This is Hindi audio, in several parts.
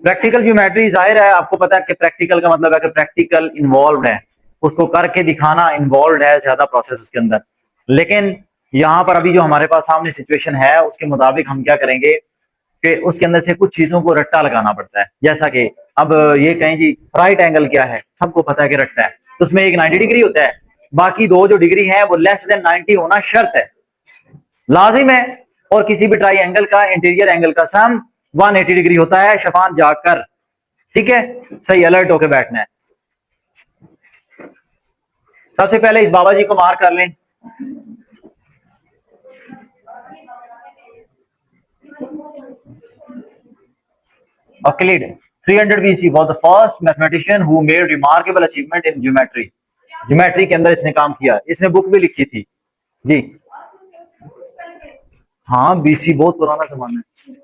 प्रैक्टिकल ज्योमेट्री जाहिर है आपको पता है कि प्रैक्टिकल का मतलब है कि प्रैक्टिकल इन्वॉल्व है, उसको करके दिखाना इन्वॉल्व है, ज्यादा प्रोसेस उसके अंदर। लेकिन यहाँ पर अभी जो हमारे पास सामने सिचुएशन है उसके मुताबिक हम क्या करेंगे कि उसके अंदर से कुछ चीजों को रट्टा लगाना पड़ता है। जैसा कि अब ये कहें जी राइट एंगल क्या है, सबको पता है कि रट्टा है, तो उसमें एक 90 डिग्री होता है, बाकी दो जो डिग्री है वो लेस देन 90 होना शर्त है, लाजिम है। और किसी भी ट्राई एंगल का इंटीरियर एंगल का सम 180 डिग्री होता है, शफान जाकर, ठीक है, सही अलर्ट होकर बैठना है। सबसे पहले इस बाबा जी को मार कर लें। Euclid 300 BC was the first mathematician who made remarkable achievement in geometry. Geometry के अंदर इसने काम किया, इसने बुक भी लिखी थी जी। हाँ बीसी बहुत पुराना जमाना है,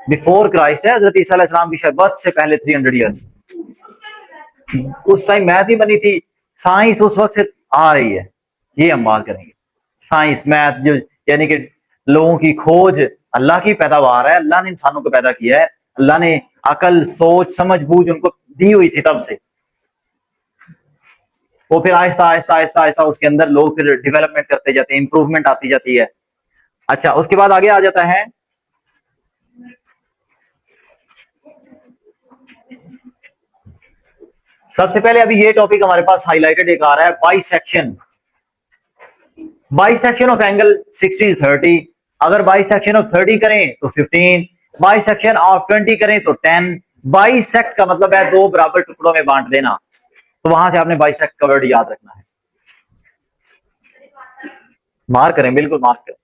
बिफोर क्राइस्ट है, हजरत ईसा अलैहिस्सलाम की बर्थ से पहले 300 ईयर्स। उस टाइम मैथ ही बनी थी, साइंस उस वक्त से आ रही है, ये हम बात करेंगे। साइंस मैथ जो यानी कि लोगों की खोज, अल्लाह की पैदावार है, अल्लाह ने इंसानों को पैदा किया है, अल्लाह ने अकल सोच समझ बूझ उनको दी हुई थी तब से, वो फिर आहिस्ता आहिस्ता आहिस्ता आहिस्ता उसके अंदर लोग फिर डेवलपमेंट करते जाते हैं, इंप्रूवमेंट आती जाती है। अच्छा उसके बाद आगे आ जाता है सबसे पहले अभी ये टॉपिक हमारे पास हाईलाइटेड एक आ रहा है, बाइसेक्शन। बाइसेक्शन ऑफ एंगल 60 30, अगर बाइसेक्शन ऑफ 30 करें तो 15, बाइसेक्शन ऑफ 20 करें तो 10। बाइसेक्ट का मतलब है दो बराबर टुकड़ों में बांट देना, तो वहां से आपने बाइसेक्ट का वर्ड याद रखना है। मार्क करें, बिल्कुल मार्क करें।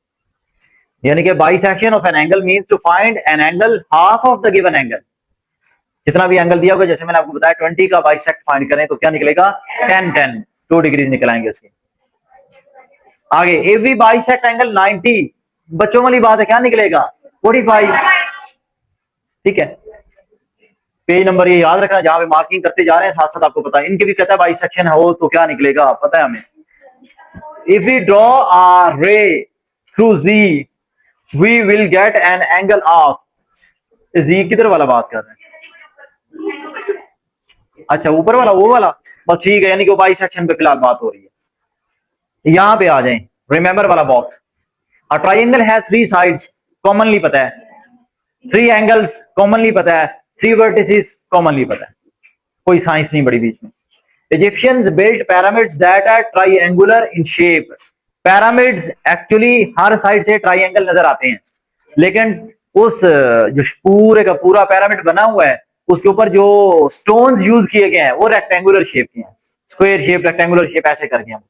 यानी कि bisection of an angle means to find an angle half of the given angle. जितना भी एंगल दिया होगा, जैसे मैंने आपको बताया 20 का बाइसेक्ट फाइंड करें तो क्या निकलेगा 10 10, 2 डिग्री निकल आएंगे उसके। आगे इफ वी बाइसेक्ट एंगल 90, बच्चों वाली बात है, क्या निकलेगा 45, ठीक है। पेज नंबर ये याद रखना, जहां पे मार्किंग करते जा रहे हैं साथ साथ आपको पता है, इनके भी कहता है बाइसेक्शन हो तो क्या निकलेगा पता है हमें। If we draw a ray through G we will get an angle of, G किधर वाला बात कर रहे हैं, अच्छा ऊपर वाला वो वाला, बस ठीक है, यानी कि बाइसेक्शन पे फिलहाल बात हो रही है। यहां पे आ जाएं, रिमेंबर वाला box. A triangle has 3 sides, commonly पता है, 3 एंगल्स कॉमनली पता है, 3 वर्टिसेस कॉमनली पता है, कोई साइंस नहीं बड़ी बीच में। Egyptians built pyramids that are triangular in shape. Pyramids actually हर साइड से ट्राइएंगल नजर आते हैं, लेकिन उस जो पूरे का पूरा पिरामिड बना हुआ है उसके ऊपर जो स्टोन्स यूज किए गए हैं वो रेक्टेंगुलर शेप के हैं, स्क्वायर शेप रेक्टेंगुलर शेप ऐसे करके हम,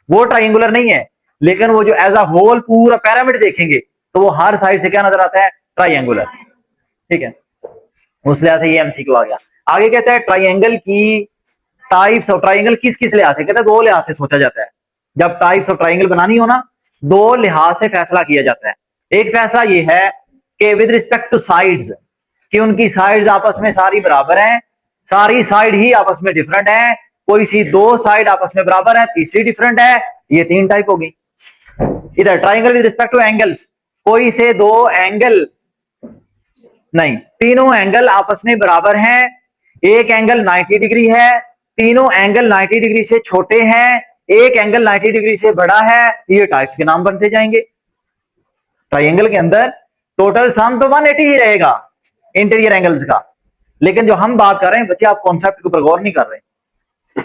वो ट्राइएंगुलर नहीं है, लेकिन वो जो एज अ होल पूरा पिरामिड देखेंगे तो वो हर साइड से क्या नजर आता है ट्राइएंगुलर, ठीक है। उस लिहाज से ये एमसीक्यू आ गया। आगे कहता है ट्राइएंगल की टाइप्स ऑफ ट्राइंगल किस किस लिहाज से, कहता है 2 लिहाज से सोचा जाता है। जब टाइप्स ऑफ ट्राइंगल बनानी हो ना, 2 लिहाज से फैसला किया जाता है। एक फैसला ये है कि विद रिस्पेक्ट टू साइड्स, कि उनकी साइड्स आपस में सारी बराबर हैं, सारी साइड ही आपस में डिफरेंट है, कोई सी 2 साइड आपस में बराबर है, तीसरी डिफरेंट है, ये 3 टाइप होगी। इधर triangle with respect two angles, कोई से 2 एंगल नहीं, तीनों एंगल आपस में बराबर हैं, एक एंगल 90 डिग्री है, तीनों एंगल 90 डिग्री से छोटे हैं, एक एंगल 90 डिग्री से बड़ा है, ये टाइप्स के नाम बनते जाएंगे। ट्राइंगल के अंदर टोटल सम तो 180 ही रहेगा इंटीरियर एंगल्स का, लेकिन जो हम बात कर रहे हैं बच्चे, आप कॉन्सेप्ट के ऊपर गौर नहीं कर रहे,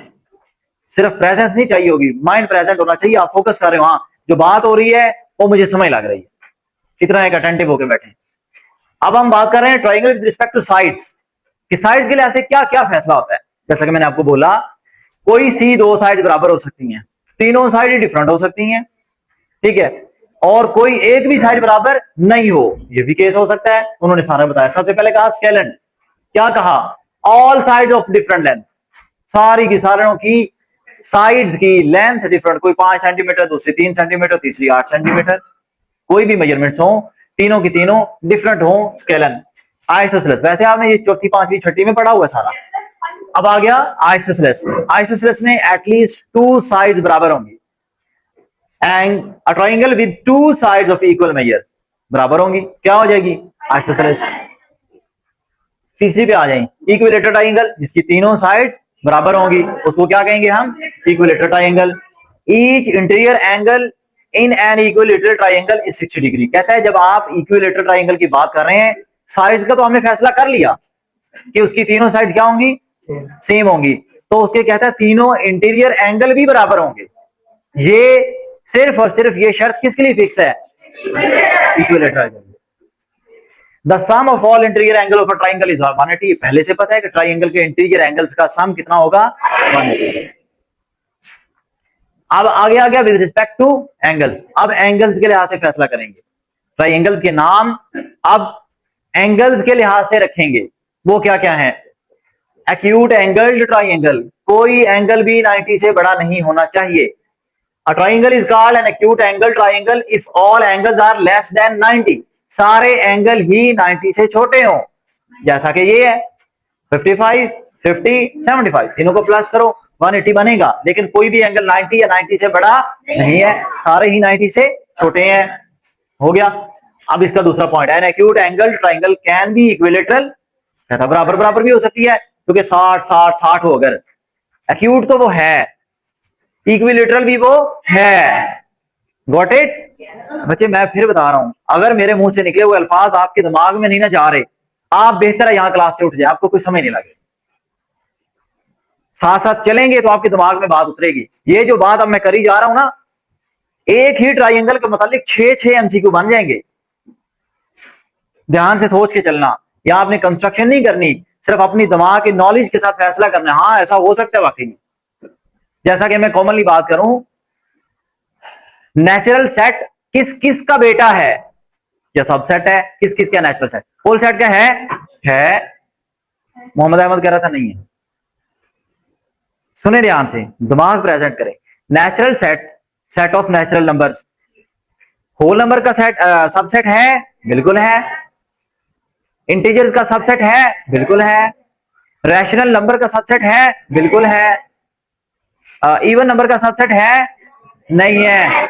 सिर्फ प्रेजेंस नहीं चाहिए होगी, माइंड प्रेजेंट होना चाहिए, आप फोकस कर रहे हो, हाँ जो बात हो रही है वो मुझे समझ लग रही है, इतना एक अटेंटिव होकर बैठे। अब हम बात कर रहे हैं triangle with respect two sides, कि साइड्स के लिए ऐसे क्या क्या फैसला होता है। जैसा कि मैंने आपको बोला, कोई सी 2 साइड बराबर हो सकती हैं, तीनों साइड डिफरेंट हो सकती हैं, ठीक है, और कोई एक भी साइड बराबर नहीं हो, ये भी केस हो सकता है, उन्होंने सारा बताया। सबसे पहले कहा स्केलन, क्या कहा all side of different length, सारी की सारों की साइड्स की लेंथ डिफरेंट, कोई 5 सेंटीमीटर, दूसरी 3 सेंटीमीटर, तीसरी 8 सेंटीमीटर, कोई भी मेजरमेंट्स हो, तीनों की तीनों डिफरेंट हो, स्केलन। आइसोसेलेस, वैसे आपने ये चौथी पांचवी छठी में पढ़ा हुआ सारा। अब आ गया आइसोसेलेस, आइसोसेलेस में एटलीस्ट 2 साइड्स बराबर होंगी, and a triangle with 2 sides of equal major बराबर होंगी, क्या हो जाएगी आइसोसेलेस। तीसरी पे आ जाए, इक्विलेटरल ट्राइंगल जिसकी तीनों साइड्स बराबर होंगी, उसको क्या कहेंगे हम? Equilateral triangle. Each interior angle in an equilateral triangle is 60 degree. कहता है जब आप इक्विलेटरल ट्राइंगल की बात कर रहे हैं, साइड्स का तो हमने फैसला कर लिया कि उसकी तीनों साइड्स क्या होंगी? सेम होंगी। तो उसके कहता है तीनों इंटीरियर एंगल भी बराबर होंगे। ये सिर्फ और सिर्फ ये शर्त किसके लिए फिक्स है? Equilateral triangle. The sum of all interior angle of a triangle is 180। पहले से पता है कि ट्राइंगल के इंटीरियर एंगल्स का सम कितना होगा? 180। अब आगे आ गया विद रिस्पेक्ट टू एंगल्स। अब एंगल्स के लिहाज से फैसला करेंगे। ट्राइंगल्स के नाम अब एंगल्स के लिहाज से रखेंगे। वो क्या क्या है? एक्यूट एंगल्ड ट्राइंगल, कोई एंगल भी 90 से बड़ा नहीं होना चाहिए। A triangle is called an acute angle triangle if all angles are less than 90। सारे एंगल ही 90 से छोटे हों, जैसा कि ये है 55, 50, 75, तीनों को प्लस करो 180 बनेगा। लेकिन कोई भी एंगल 90 या 90 से बड़ा नहीं है, सारे ही 90 से छोटे हैं। हो गया। अब इसका दूसरा पॉइंट है, acute angle triangle can be equilateral. कहता बराबर बराबर भी हो सकती है, क्योंकि 60 60 60 हो। अगर एक्यूट तो वो है, इक्विलेटरल भी वो है। गॉट इट बच्चे? मैं फिर बता रहा हूं, अगर मेरे मुंह से निकले हुए अल्फाज आपके दिमाग में नहीं ना जा रहे, आप बेहतर है यहां क्लास से उठ जाए, आपको कुछ समझ नहीं लगे। साथ साथ चलेंगे तो आपके दिमाग में बात उतरेगी। ये जो बात अब मैं करी जा रहा हूं ना, एक ही ट्राइंगल के मतलब 6 एमसीक्यू बन जाएंगे। ध्यान से सोच के चलना, या आपने कंस्ट्रक्शन नहीं करनी, सिर्फ अपनी दिमाग की नॉलेज के साथ फैसला करना है। हाँ ऐसा हो सकता है वाकई में। जैसा कि मैं कॉमनली बात करूं, नेचुरल सेट किस किस का बेटा है या सबसेट है? किस किस का नेचुरल सेट? होल सेट क्या है? मोहम्मद अहमद कह रहा था नहीं है। सुने ध्यान से, दिमाग प्रेजेंट करें। Natural set, set of natural numbers. Whole number का सेट सबसेट है? बिल्कुल है। इंटीजर्स का सबसेट है? बिल्कुल है। रैशनल नंबर का सबसेट है? बिल्कुल है। इवन नंबर का सबसेट है? नहीं है।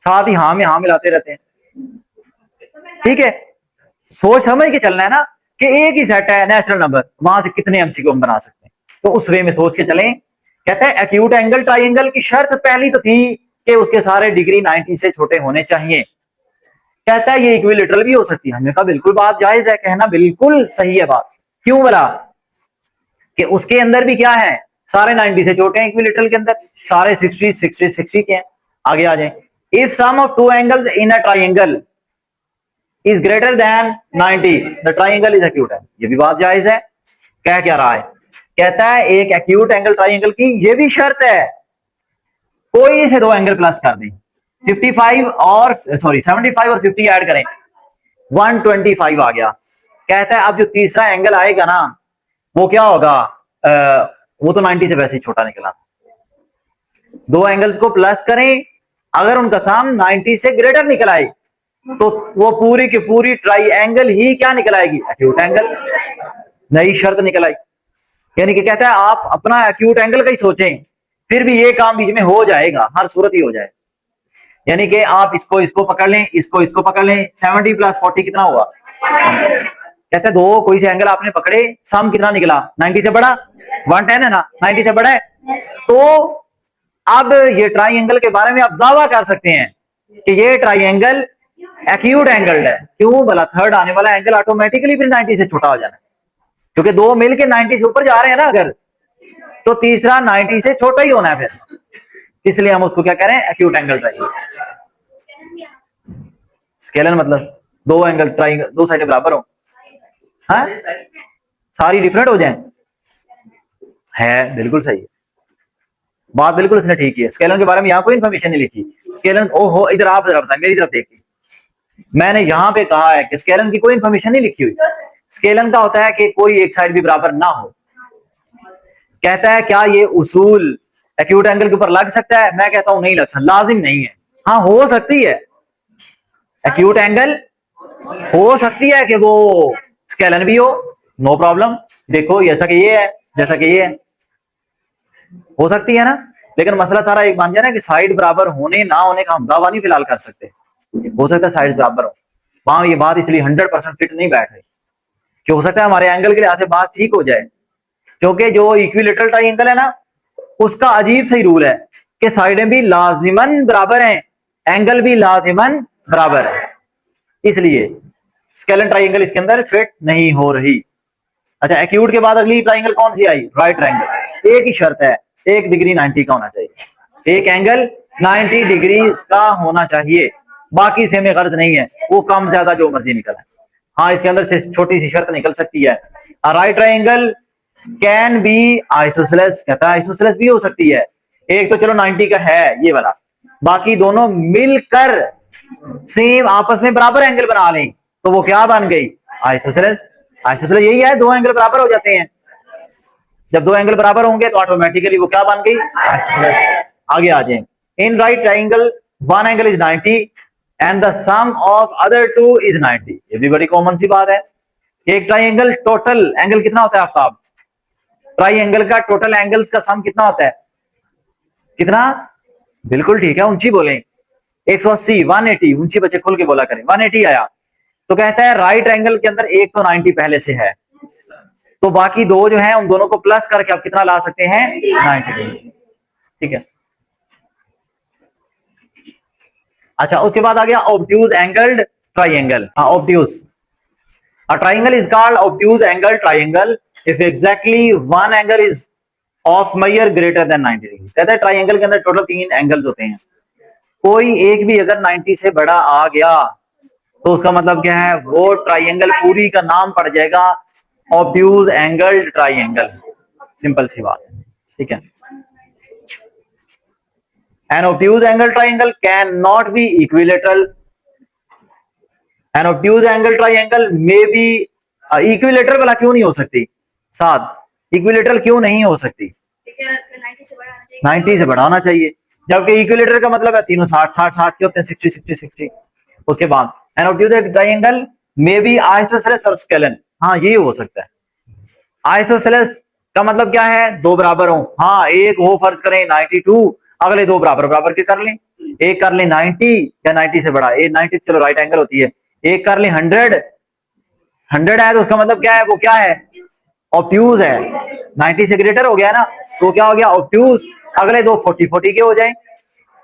साथ ही हाँ में हाँ मिलाते रहते हैं। ठीक है, सोच समझ के चलना है ना कि एक ही सेट है नेचुरल नंबर, वहां से कितने एमसीक्यू हम बना सकते हैं, तो उस वे में सोच के चलें। कहते हैं एक्यूट एंगल ट्राइंगल की शर्त पहली तो थी कि उसके सारे डिग्री 90 से छोटे होने चाहिए। कहता है ये इक्विलेटरल भी हो सकती है। हमने कहा बिल्कुल बात जायज है, कहना बिल्कुल सही है बात। क्यों बोला? कि उसके अंदर भी क्या है, सारे 90 से छोटे हैं। इक्विलेटरल के अंदर सारे 60 60 60 के हैं। आगे आ जाए। If sum of two angles in a triangle is greater than 90 the triangle is acute है। ये भी बात जायज है। कह क्या रहा है? कहता है एक एक्यूट एंगल ट्राइंगल की ये भी शर्त है, कोई से दो एंगल प्लस कर दें, 55 और 75 और 50 ऐड करें, 125 आ गया। कहता है अब जो तीसरा एंगल आएगा ना, वो क्या होगा? वो तो 90 से वैसे ही छोटा निकला। दो एंगल्स को प्लस करें, अगर उनका सम 90 से ग्रेटर निकल आए तो वो पूरी की पूरी ट्राइंगल ही क्या निकल आएगी? Acute angle. नई शर्त निकल आई। यानी कि कहता है आप अपना एक्यूट एंगल का ही सोचें, फिर भी ये काम बीच में हो जाएगा, हर सूरत ही हो जाए। यानी कि आप इसको पकड़ लें, इसको पकड़ लें, 70 + 40 कितना हुआ? कहते हैं दो कोई से एंगल आपने पकड़े, सम कितना निकला? 90 से बड़ा। 110 है ना, 90 से बड़ा है। तो अब ये ट्राइंगल के बारे में आप दावा कर सकते हैं कि ये ट्राइंगल एक्यूट एंगल है। क्यों भला? थर्ड आने वाला एंगल ऑटोमेटिकली फिर 90 से छोटा हो जाना है, क्योंकि दो मिलके 90 से ऊपर जा रहे हैं ना अगर, तो तीसरा 90 से छोटा ही होना है फिर। इसलिए हम उसको क्या कह रहे हैं? Acute angle triangle. स्केलर मतलब दो एंगल ट्राइंगल, दो साइडें बराबर हो, हाँ सारी डिफरेंट हो जाए, है बिल्कुल सही है बात, बिल्कुल इसने ठीक है। स्केलर के बारे में यहाँ कोई इन्फॉर्मेशन नहीं लिखी। स्केलर ओहो, इधर आप जरा बताएं, मेरी तरफ देखिए, मैंने यहाँ पे कहा है कि स्केलर की कोई इन्फॉर्मेशन नहीं लिखी हुई। स्केलर का होता है कि कोई एक साइड भी बराबर ना हो। कहता है क्या ये उसूल एक्यूट एंगल के ऊपर लग सकता है? मैं कहता हूं नहीं लग सकता, लाजिम नहीं है। हाँ हो सकती है, एक्यूट एंगल हो सकती है कि वो स्केलर भी हो, नो प्रॉब्लम। देखो जैसा कि ये है, जैसा कि ये है, हो सकती है ना। लेकिन मसला सारा एक बन जाए ना कि साइड बराबर होने ना होने का हम दावा नहीं फिलहाल कर सकते। हो सकता है साइड बराबर हो, वहां ये बात इसलिए 100% फिट नहीं बैठ रही, कि हो सकता है हमारे एंगल के लिहाज से बात ठीक हो जाए, क्योंकि जो इक्विलेटरल ट्राइंगल है ना, उसका अजीब सही रूल है कि साइडें भी लाजिमन बराबर हैं, एंगल भी लाजिमन बराबर है, इसलिए स्केलन ट्राइंगल इसके अंदर फिट नहीं हो रही। अच्छा, एक्यूट के बाद अगली ट्राइंगल कौन सी आई? Right triangle. एक ही शर्त है, 1 डिग्री 90 का होना चाहिए, एक एंगल 90 डिग्री का होना चाहिए, बाकी से हमें गर्ज नहीं है, वो कम ज्यादा जो मर्जी निकल है। हाँ, इसके अंदर से छोटी सी शर्त निकल सकती है, right triangle can be isosceles, कहता है आइसोसेलेस भी हो सकती है। एक तो चलो 90 का है ये वाला, बाकी दोनों मिलकर सेम आपस में बराबर एंगल बना लें तो वो क्या बन गई? आइसोसेलेस। आइसोसेलेस यही है, दो एंगल बराबर हो जाते हैं, जब दो एंगल बराबर होंगे तो ऑटोमेटिकली वो क्या बन गई? आइसोसेलेस। आगे आ जाए, in right triangle one angle is 90 and the sum of other two is 90। ये भी बड़ी कॉमन सी बात है। एक ट्राइंगल टोटल एंगल कितना होता है आफ्ताब? ट्राइंगल का टोटल एंगल्स का सम कितना होता है? कितना? बिल्कुल ठीक है, ऊंची बोलें। 180, 180, ऊंची बच्चे खुल के बोला करें। 180 आया तो कहता है राइट एंगल के अंदर एक तो 90 पहले से है, तो बाकी दो जो है उन दोनों को प्लस करके आप कितना ला सकते हैं? 90 डिग्री। ठीक है। अच्छा, उसके बाद आ गया ऑब्ट्यूज एंगल्ड ट्राइंगल। हाँ, obtuse. A triangle is called obtuse angle triangle if exactly one angle is of measure greater than 90 degree। कहता है ट्राइंगल के अंदर टोटल 3 एंगल्स होते हैं, कोई एक भी अगर 90 से बड़ा आ गया तो उसका मतलब क्या है? वो ट्राइंगल पूरी का नाम पड़ जाएगा ऑब्ट्यूज एंगल ट्राइंगल। सिंपल सी बात है, ठीक है। An obtuse angle triangle cannot be equilateral। An obtuse angle triangle may be equilateral वाला क्यों नहीं हो सकती? साथ इक्विलेटरल क्यों नहीं हो सकती? 90 से बड़ा होना चाहिए, जबकि इक्विलेटर का मतलब है तीनों 60 60 60 के होते हैं, 60 60 60। उसके बाद an obtuse triangle may be isosceles और स्केलन। हाँ, ये हो सकता है। आइसोसेलेस का मतलब क्या है? दो बराबर हो। हाँ, एक हो फर्ज करें 92, अगले दो बराबर बराबर के कर लें, एक कर लें 90 या 90 से बड़ा, एक 90 चलो राइट एंगल होती है, एक कर लें 100, 100 है तो उसका मतलब क्या है? वो क्या है? ऑब्ट्यूज है। 90 से ग्रेटर हो गया ना, तो क्या हो गया? ऑब्ट्यूज। अगले दो 40 40 के हो जाए,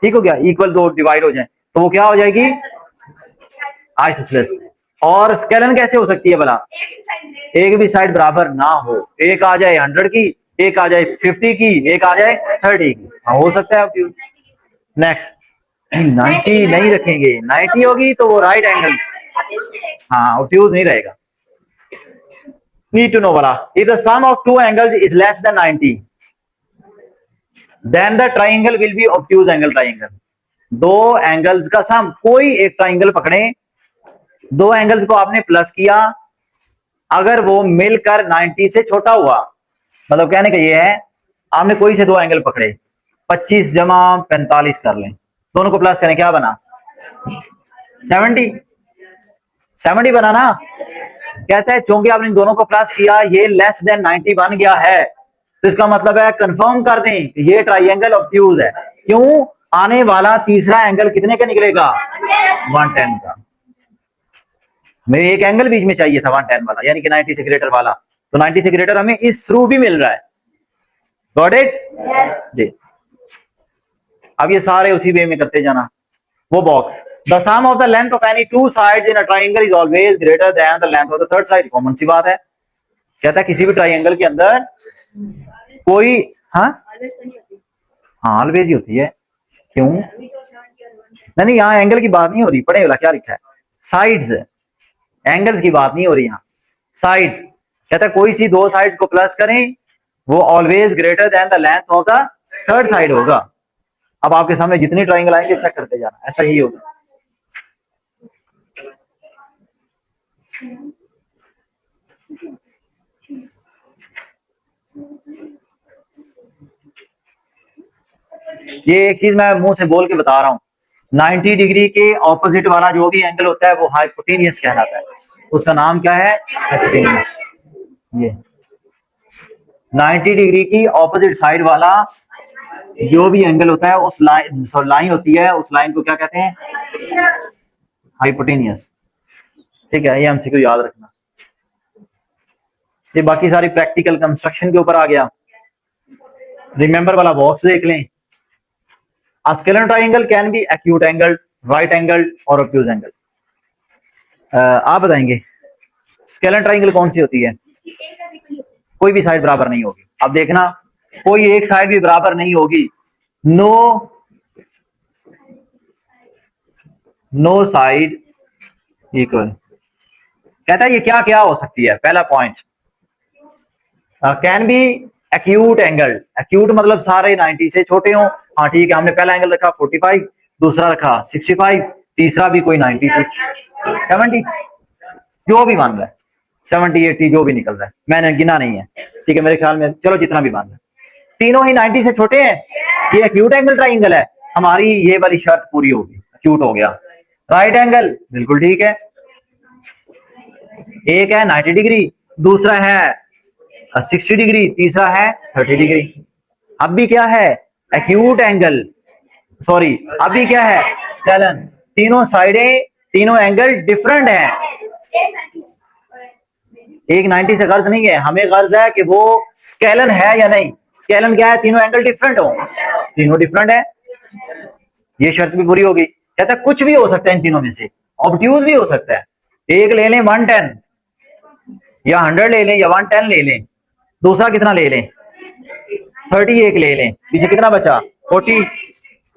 ठीक हो गया, इक्वल दो डिवाइड हो जाए तो वो क्या हो जाएगी? आइसोसेलेस। और स्केलन कैसे हो सकती है भला? एक भी साइड बराबर ना हो, एक आ जाए 100 की, एक आ जाए 50 की, एक आ जाए 30 की। हाँ, हो सकता है ऑब्ट्यूज। नेक्स्ट, 90 नहीं रखेंगे, 90 होगी तो वो राइट एंगल, हाँ, ऑब्ट्यूज नहीं रहेगा। Need to know वाला, if the sum of two angles is less than 90 then the triangle will be obtuse angle triangle। दो एंगल्स का सम, कोई एक ट्राइंगल पकड़े, दो एंगल्स को आपने प्लस किया, अगर वो मिलकर 90 से छोटा हुआ, मतलब कहने का ये है आपने कोई से दो एंगल पकड़े, 25 जमा 45 कर लें, दोनों को प्लस करें, क्या बना? 70 70 बना ना। कहता है चूंकि आपने दोनों को प्लस किया, ये लेस देन 90 बन गया है, तो इसका मतलब है कंफर्म कर दें कि ये ट्राइंगल ऑब्ट्यूज है। क्यों? आने वाला तीसरा एंगल कितने का निकलेगा? 110 का। मेरे एक एंगल बीच में चाहिए था 110 वाला, यानी कि 90 से ग्रेटर वाला, तो 90 से ग्रेटर हमें इस थ्रू भी मिल रहा है। Got it? जी। अब ये सारे उसी वे में करते जाना। वो box, the sum of the length of any two sides in a triangle is always greater than the length of the third side. Common सी बात है। कहता है किसी भी ट्राइंगल के अंदर कोई, हाँ हाँ, ऑलवेज ही होती है। क्यों? नहीं नहीं, यहाँ एंगल की बात नहीं हो रही, पढ़े वाला क्या लिखा है? साइड्स, एंगल्स की बात नहीं हो रही यहाँ, साइड्स। कहता है कोई सी दो साइड्स को प्लस करें, वो always greater than the length of the third side होगा। अब आपके सामने जितनी ट्राइंगल आएंगे चेक करते जाना, ऐसा ही होगा। ये एक चीज मैं मुंह से बोल के बता रहा हूं, 90 डिग्री के ऑपोजिट वाला जो भी एंगल होता है वो हाइपोटेनियस कहलाता है। उसका नाम क्या है? हाइपोटेनियस। ये 90 डिग्री की ऑपोजिट साइड वाला जो भी एंगल होता है, उस लाइन होती है, उस लाइन को क्या कहते हैं? हाइपोटेनियस। ठीक है, ये एमसीक्यू याद रखना। ये बाकी सारी प्रैक्टिकल कंस्ट्रक्शन के ऊपर आ गया। रिमेंबर वाला बॉक्स देख लें। A scalene triangle can be acute angled, right angled और obtuse angled। आप बताएंगे स्केलेन ट्राइंगल कौन सी होती है? कोई भी साइड बराबर नहीं होगी। अब देखना, कोई एक साइड भी बराबर नहीं होगी। No side equal. कहता है ये क्या क्या हो सकती है? पहला point, can be acute angle. Acute मतलब सारे 90 से छोटे हों। हाँ ठीक है, हमने पहला एंगल रखा 45, दूसरा रखा 65, तीसरा भी कोई 90 से 70, जो भी मान रहा है 70 80 जो भी निकल रहा है, मैंने गिना नहीं है, ठीक है, मेरे ख्याल में चलो जितना भी मान रहा है, तीनों ही 90 से छोटे हैं, ये एक्यूट एंगल ट्राइंगल है। हमारी ये वाली शर्त पूरी होगी, एक्यूट हो गया। राइट एंगल बिल्कुल ठीक है, एक है 90 डिग्री, दूसरा है 60 डिग्री, तीसरा है 30 डिग्री। अब भी क्या है? एक्यूट एंगल, सॉरी अभी क्या है? स्केलन। तीनों साइडें, तीनों एंगल डिफरेंट हैं। एक 90 से गर्ज नहीं है, हमें गर्ज है कि वो स्केलन है या नहीं। स्केलन क्या है? तीनों एंगल डिफरेंट हो, तीनों डिफरेंट है, ये शर्त भी पूरी होगी। कहता है कुछ भी हो सकता है इन तीनों में से, ऑब्ट्यूज भी हो सकता है। एक ले लें 110 या 100 ले लें या 110 ले लें, दूसरा कितना ले लें 31 ले लें, पीछे कितना बचा 40।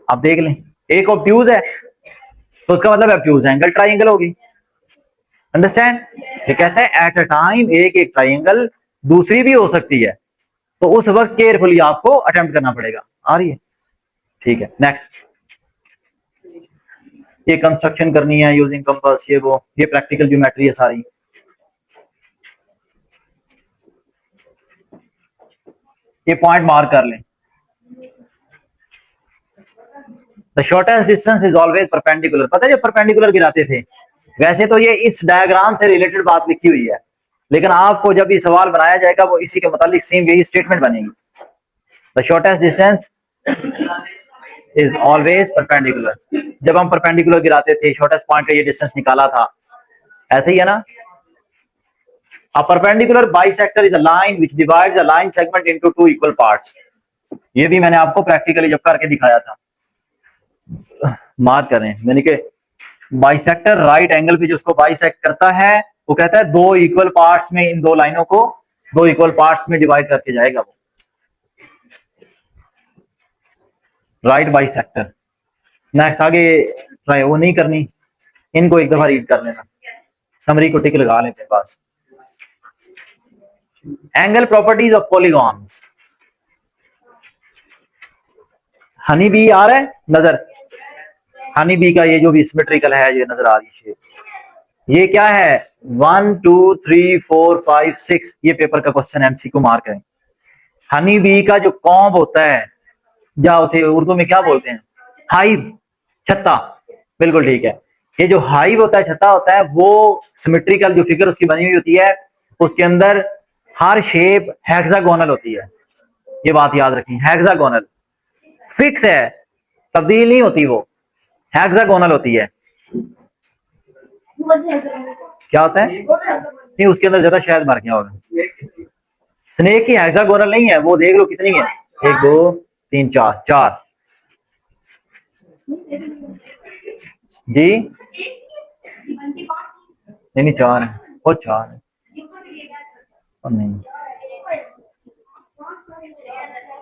आप देख लें एक ऑब्ट्यूज है तो उसका मतलब ऑब्ट्यूज एंगल ट्राइंगल होगी। अंडरस्टैंड? ये कहता है एट अ टाइम एक एक ट्राइंगल दूसरी भी हो सकती है, तो उस वक्त केयरफुली आपको अटेम्प्ट करना पड़ेगा। आ रही है? ठीक है, नेक्स्ट। ये कंस्ट्रक्शन करनी है यूजिंग कंपास, ये वो, ये प्रैक्टिकल ज्योमेट्री है सारी। ये पॉइंट मार्क कर लें। The shortest distance is always perpendicular. पता है जब परपेंडिकुलर गिराते थे, वैसे तो ये इस डायग्राम से रिलेटेड बात लिखी हुई है, लेकिन आपको जब ये सवाल बनाया जाएगा वो इसी के मुतालिक सेम यही स्टेटमेंट बनेगी। The shortest distance is always perpendicular. जब हम परपेंडिकुलर गिराते थे, शॉर्टेस्ट पॉइंट का ये डिस्टेंस निकाला था, ऐसे ही है ना। A perpendicular bisector is a line which divides a line segment into two equal parts। ये भी मैंने आपको प्रैक्टिकली जब करके दिखाया था, मार्क करें मैंने कि बाइसेक्टर राइट एंगल पे जिसको बाइसेक्ट करता है वो कहता है दो इक्वल पार्ट्स में, इन दो लाइनों को दो इक्वल पार्ट्स में डिवाइड करके जाएगा वो, राइट बाइसेक्टर। नेक्स्ट आगे ट्राई वो नहीं करनी, इनको एक दफा रीड कर लेना, समरी को टिक लगा लें अपने पास। Angle properties of polygons. Honey bee आ रहा है नजर? हनी बी का ये जो भी सिमेट्रिकल है ये नजर आ रही है शेप। ये क्या है? 1 2 3 4 5 6, ये पेपर का क्वेश्चन एमसीक्यू मार्क करें। हनी बी का जो कॉम्ब होता है, या उसे उर्दू में क्या बोलते हैं? हाइव, छत्ता, बिल्कुल ठीक है। ये जो हाइव होता है, छत्ता होता है, वो सिमेट्रिकल जो फिगर उसकी बनी हुई होती है, उसके अंदर हर शेप हेक्सागोनल होती है। ये बात याद रखनी, हेक्सागोनल फिक्स है, तब्दील नहीं होती, वो हेक्सागोनल होती है। क्या होता है? नहीं, उसके अंदर ज्यादा शायद मार गया होगा। स्नेक की हेक्सागोनल नहीं है, वो देख लो कितनी है, 1 2 3 4 4 जी, नहीं 4 है, वो 4 है और नहीं।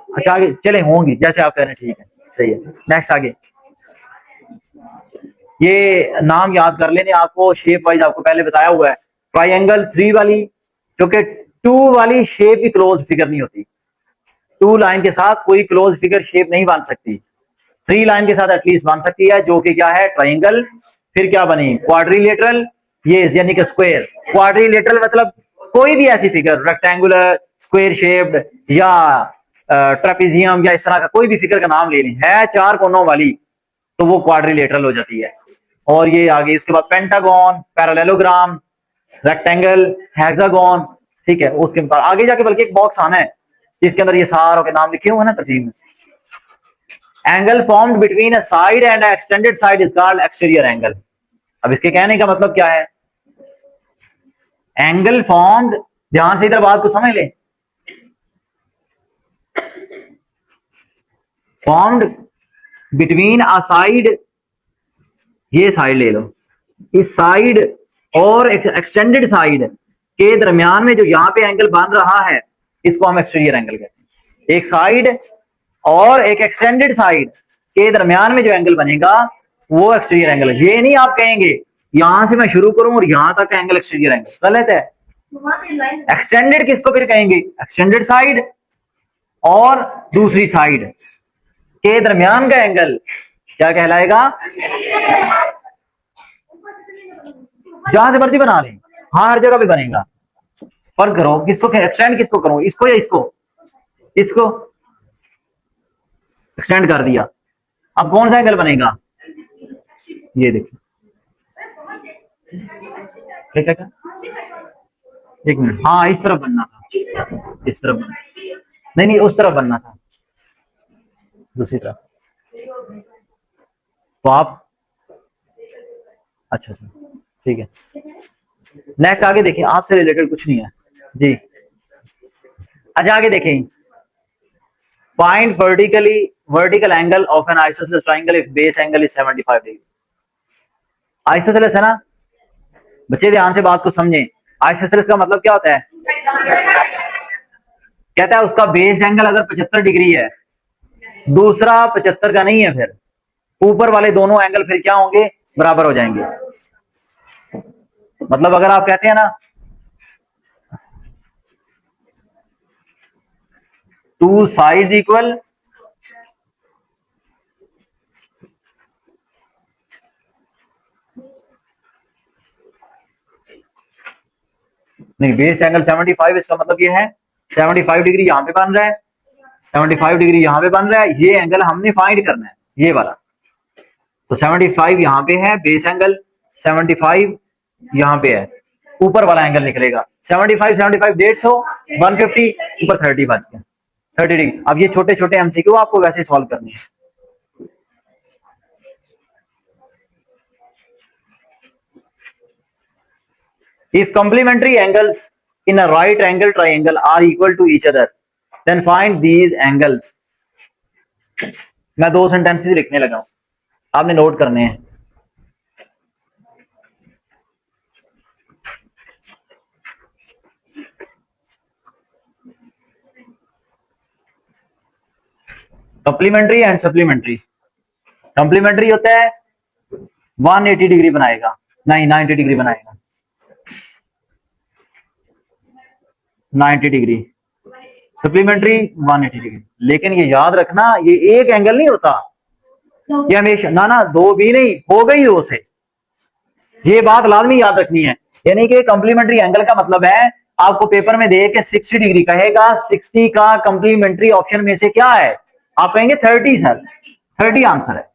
अच्छा आगे चले, होंगी जैसे आप कह रहे हैं, ठीक है सही है। नेक्स्ट आगे, ये नाम याद कर लेने, आपको शेप वाइज आपको पहले बताया हुआ है। ट्राइंगल 3 वाली, जो कि 2 वाली शेप की क्लोज फिगर नहीं होती, 2 लाइन के साथ कोई क्लोज फिगर शेप नहीं बन सकती, 3 लाइन के साथ एटलीस्ट बन सकती है, जो कि क्या है? ट्राइंगल। फिर क्या बनी? क्वाड्रिलेटरल, ये यानी कि स्क्वायर। क्वाड्रिलेटरल मतलब कोई भी ऐसी फिगर, रेक्टेंगुलर, स्क्वायर शेप्ड या ट्रेपेजियम या इस तरह का कोई भी फिगर का नाम ले लें, है 4 कोनों वाली, तो वो क्वाड्रिलेटरल हो जाती है। और ये आगे इसके बाद पेंटागन, पैरेललोग्राम, रेक्टेंगल, हेक्सागन, ठीक है। उसके बाद आगे जाके बल्कि एक बॉक्स आना है जिसके अंदर ये सारों के नाम लिखे हुए हैं ना तरतीब में। Angle formed between a side and extended side is called exterior angle. अब इसके कहने का मतलब क्या है? एंगल फॉर्म्ड ध्यान से इधर बात को समझ ले। फॉर्म्ड बिटवीन अ साइड, ये साइड ले लो, इस साइड और एक्सटेंडेड साइड के दरमियान में जो यहाँ पे एंगल बन रहा है इसको हम एक्सटीरियर एंगल कहते हैं। एक साइड और एक एक्सटेंडेड साइड के दरमियान में जो एंगल बनेगा वो एक्सटीरियर एंगल है। ये नहीं आप कहेंगे यहां से मैं शुरू करूं और यहां तक एंगल एक्सटीरियर एंगल, गलत है। एक्सटेंडेड किसको फिर कहेंगे? एक्सटेंडेड साइड और दूसरी साइड के दरमियान का एंगल क्या कहलाएगा? जहां से मर्जी बना लें, हाँ हर जगह पे बनेगा। फर्ज करो किसको एक्सटेंड किसको करूं, इसको या इसको? इसको एक्सटेंड कर दिया, अब कौन सा एंगल बनेगा? ये देखिए, क्या क्या, एक मिनट, हाँ इस तरफ बनना था, इस तरफ बनना, नहीं नहीं उस तरफ बनना था, दूसरी तरफ। तो आप अच्छा अच्छा ठीक है, नेक्स्ट आगे देखिए, आपसे रिलेटेड कुछ नहीं है जी। अच्छा आगे देखें, find vertical angle of N isosceles triangle if base angle is 75 degree. Isosceles है ना बच्चे, ध्यान से बात को समझें। आइसोसेलेस का मतलब क्या होता है? कहता है उसका बेस एंगल अगर 75 डिग्री है, दूसरा 75 का नहीं है, फिर ऊपर वाले दोनों एंगल फिर क्या होंगे? बराबर हो जाएंगे। मतलब अगर आप कहते हैं ना टू साइड इक्वल, नहीं बेस एंगल 75, इसका मतलब ये है 75 डिग्री यहां पे बन रहा है, 75 डिग्री यहां पे बन रहा है, ये एंगल हमने फाइंड करना है, ये वाला। तो 75 यहां पे है बेस एंगल, 75 यहां पे है, ऊपर वाला एंगल निकलेगा 75 75 150 150 ऊपर 30 बच गया 30 डिग्री। अब ये छोटे छोटे एमसीक्यू आपको वैसे सॉल्व करनी है। If complementary angles in a right angle triangle are equal to each other, then find these angles. मैं 2 सेंटेंसेस लिखने लगा हूं, आपने नोट करने हैं। Complementary and supplementary. कंप्लीमेंट्री होता है 180 डिग्री बनाएगा, नहीं 90 डिग्री बनाएगा, 90 डिग्री। Supplementary 180 degree. लेकिन ये याद रखना ये एक एंगल नहीं होता, ये हमेशा ना ना दो भी नहीं, हो गई दो से, ये बात लाजमी याद रखनी है। यानी कि कंप्लीमेंट्री एंगल का मतलब है आपको पेपर में दे के 60 डिग्री कहेगा, 60 का कंप्लीमेंट्री ऑप्शन में से क्या है? आप कहेंगे 30 सर, 30 आंसर है।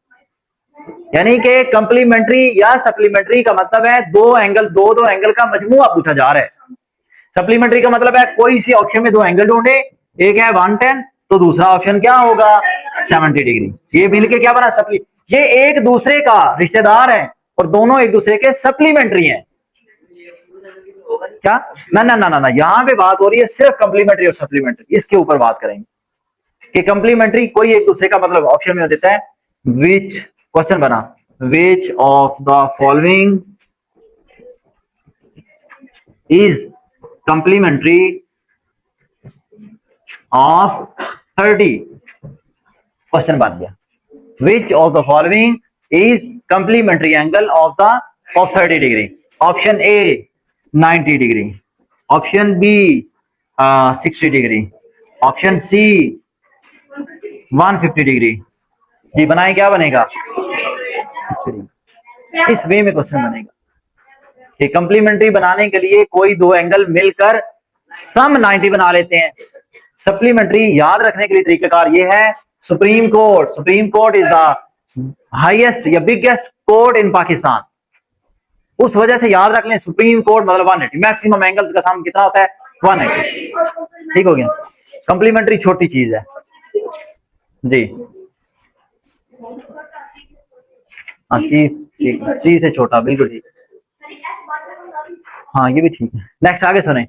यानी कि कंप्लीमेंट्री या सप्लीमेंट्री का मतलब है दो एंगल, दो एंगल का मजमूआ पूछा जा रहा है। सप्लीमेंट्री का मतलब है कोई सी ऑप्शन में दो एंगल ढूंढे, एक है 110 तो दूसरा ऑप्शन क्या होगा? 70 डिग्री। ये मिलके क्या बना? सप्ली। ये एक दूसरे का रिश्तेदार है और दोनों एक दूसरे के सप्लीमेंट्री हैं। क्या? ना ना ना ना ना, यहां पे बात हो रही है सिर्फ कंप्लीमेंट्री और सप्लीमेंट्री, इसके ऊपर बात करेंगे कि कंप्लीमेंट्री कोई एक दूसरे का मतलब ऑप्शन में देता है। विच क्वेश्चन बना, which of the following is complementary of 30, question बन गया। Which of the following is complementary angle of 30 degree? Option A 90 degree, option B 60 degree, option C 150 degree. जी बनाए, क्या बनेगा? 60 डिग्री। इस वे में क्वेश्चन बनेगा कि कंप्लीमेंट्री बनाने के लिए कोई दो एंगल मिलकर सम 90 बना लेते हैं। सप्लीमेंट्री याद रखने के लिए तरीकाकार ये है, supreme court is the highest या बिगेस्ट कोर्ट इन पाकिस्तान। उस वजह से याद रख लें सुप्रीम कोर्ट मतलब 180, मैक्सिमम एंगल्स का सम कितना होता है? 180। ठीक हो गया। कंप्लीमेंट्री छोटी चीज है जी, सी से छोटा, बिल्कुल ठीक। हाँ ये भी ठीक है। नेक्स्ट आगे सुने,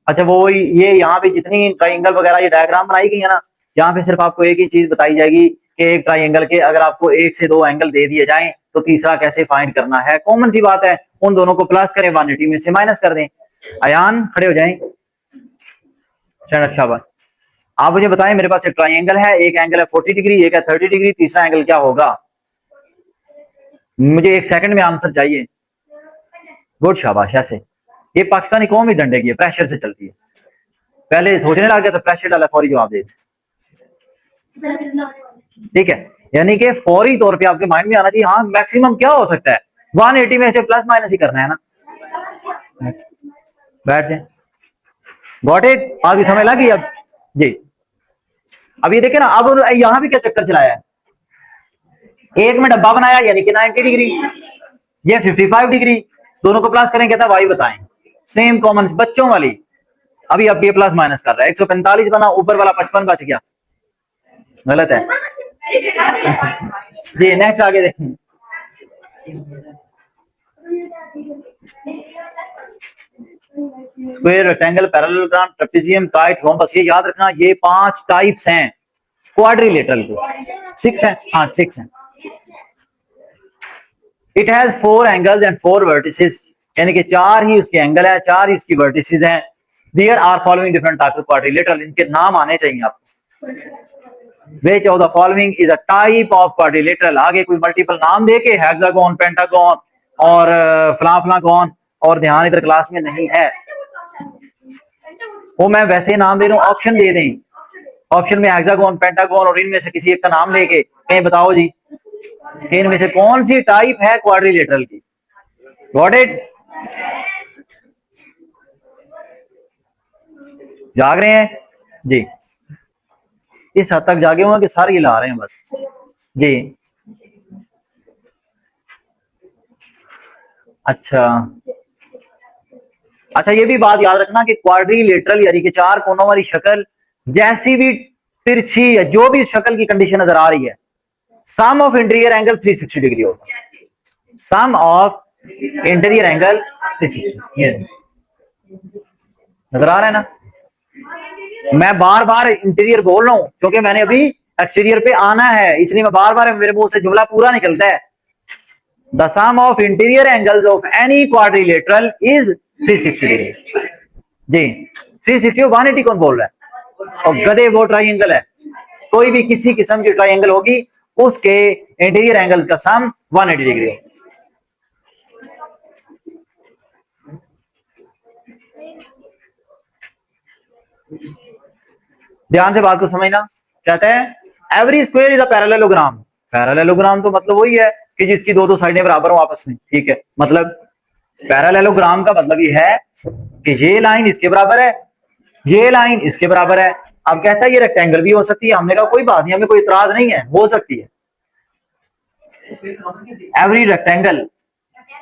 अच्छा वो ये यहाँ पे जितनी ट्राइंगल वगैरह ये डायग्राम बनाई गई है ना, यहाँ पे सिर्फ आपको एक ही चीज बताई जाएगी कि एक ट्राइंगल के अगर आपको एक से दो एंगल दे दिए जाएं तो तीसरा कैसे फाइंड करना है। कॉमन सी बात है, उन दोनों को प्लस करें, 180 में से माइनस कर दें। अयान खड़े हो जाएं, स्टैंड शाबाश। आप मुझे बताएं, मेरे पास एक ट्राइंगल है, एक एंगल है 40 डिग्री, एक है 30 डिग्री, तीसरा एंगल क्या होगा? मुझे एक सेकंड में आंसर चाहिए। गुड शाबाश। ऐसे ये पाकिस्तानी कौम ही डंडे की है, प्रेशर से चलती है। पहले सोचने लग गया तो प्रेशर डाला, फौरी जवाब दे। ठीक है, यानी कि फौरी तौर पे आपके माइंड में आना चाहिए हाँ मैक्सिमम क्या हो सकता है, 180 में से प्लस माइनस ही करना है ना। बैठ जाए, गॉट इट, आगे समय लगी अब जी। अब ये देखे ना, अब यहां भी क्या चक्कर चलाया है, एक में डब्बा बनाया यानी कि 90 डिग्री, ये 55 डिग्री, दोनों को प्लस करें, कहता है वाई बताएं, सेम कॉमन बच्चों वाली। अभी अब ये प्लस माइनस कर रहा है, 145 बना, ऊपर वाला 55 बच गया, गलत है जी। नेक्स्ट आगे देखें, square, rectangle, parallelogram, trapezium, kite, rhombus. ये याद रखना, ये 5 टाइप्स हैं क्वाड्रिलेटरल के। 6 हैं, हाँ 6 हैं। It has 4 angles and 4 vertices, यानी कि 4 ही उसके एंगल है, 4 ही उसकी वर्टिसेस हैं। There are following different types of quadrilateral, इनके नाम आने चाहिए आपको। Which of the following is a type of quadrilateral? आगे कोई मल्टीपल नाम दे के हेक्सागोन, पेंटागोन और फला फला कौन, और ध्यान इधर क्लास में नहीं है, वो मैं वैसे नाम दे रहा हूँ, ऑप्शन दे दें, ऑप्शन में हेक्सागोन, पेंटागोन और इनमें से किसी एक का नाम लेके कहीं बताओ जी इनमें से कौन सी टाइप है क्वाड्रिलेटरल की। Got it? जाग रहे हैं जी? इस हद तक जागे हुए कि सारे हिला रहे हैं बस जी। अच्छा अच्छा, ये भी बात याद रखना कि क्वाड्रिलेटरल यानी कि 4 कोनों वाली शक्ल, जैसी भी तिरछी है, जो भी शक्ल की कंडीशन नजर आ रही है, सम ऑफ इंटीरियर एंगल 360 डिग्री होगा। सम ऑफ इंटीरियर एंगल 360, नजर आ रहा है ना? मैं बार बार इंटीरियर बोल रहा हूं क्योंकि मैंने अभी एक्सटीरियर पे आना है, इसलिए मैं बार बार, मेरे मुंह से जुमला पूरा निकलता है। The sum of interior angles of any quadrilateral is 360 degree जी। 360 180 कौन बोल रहा है? और गधे, वो ट्राइंगल है, कोई भी किसी किस्म की ट्राइंगल होगी उसके इंटीरियर एंगल का सम 180 डिग्री है। ध्यान से बात को समझना, कहते हैं every square is a parallelogram. Parallelogram तो मतलब वही है कि जिसकी दो दो साइडें बराबर हो आपस में, ठीक है। मतलब पैरेललोग्राम का मतलब ये है कि ये लाइन इसके बराबर है, ये लाइन इसके बराबर है। अब कहता है ये रेक्टेंगल भी हो सकती है, हमने कहा कोई बात नहीं, हमें कोई इतराज नहीं है, हो सकती है। Every rectangle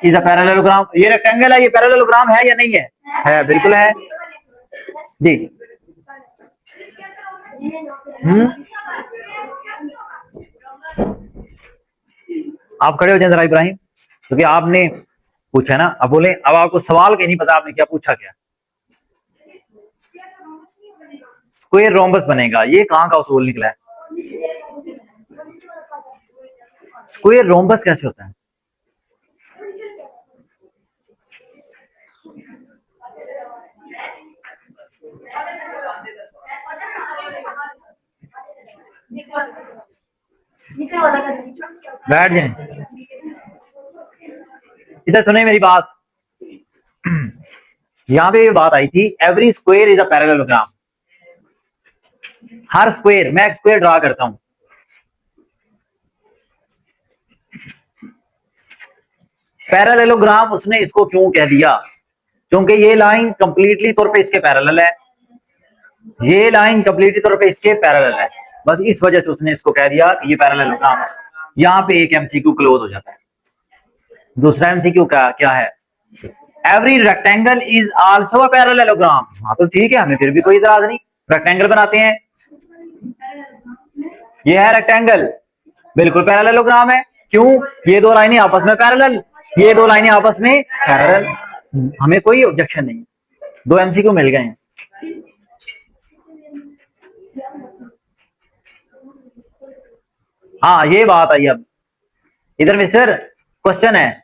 is a parallelogram. ये रेक्टेंगल है, ये पैरेललोग्राम है या नहीं है? है, बिल्कुल है जी। आप खड़े हो जाए जरा इब्राहिम, क्योंकि आपने पूछा ना। अब बोले, अब आपको सवाल के नहीं पता आपने क्या पूछा। क्या स्क्वायर रोम्बस बनेगा? ये कहां का उसूल निकला है? स्क्वायर रोम्बस कैसे होता है? बैठ जाए, इधर सुने मेरी बात। यहां पे बात आई थी every square is a parallelogram. Her square, मैं एक स्क्वायर ड्रा करता हूं, पैरेललोग्राम उसने इसको क्यों कह दिया? क्योंकि ये लाइन कंप्लीटली तौर पे इसके पैरेलल है, ये लाइन कंप्लीटली तौर पे इसके पैरेलल है, बस इस वजह से उसने इसको कह दिया कि ये पैरेललोग्राम है। यहां पे एक एमसीक्यू क्लोज हो जाता है। दूसरा एमसीक्यू क्या है? Every rectangle is also a parallelogram. हाँ तो ठीक है, हमें फिर भी कोई इतराज नहीं, रेक्टेंगल बनाते हैं। ये है रेक्टेंगल, बिल्कुल पैरेललोग्राम है। क्यों? ये दो लाइनें आपस में पैरेलल, ये दो लाइनें आपस में पैरेलल, हमें कोई ऑब्जेक्शन नहीं। दो एमसीक्यू मिल गए हैं। हाँ ये बात आई। अब इधर मिस्टर क्वेश्चन है,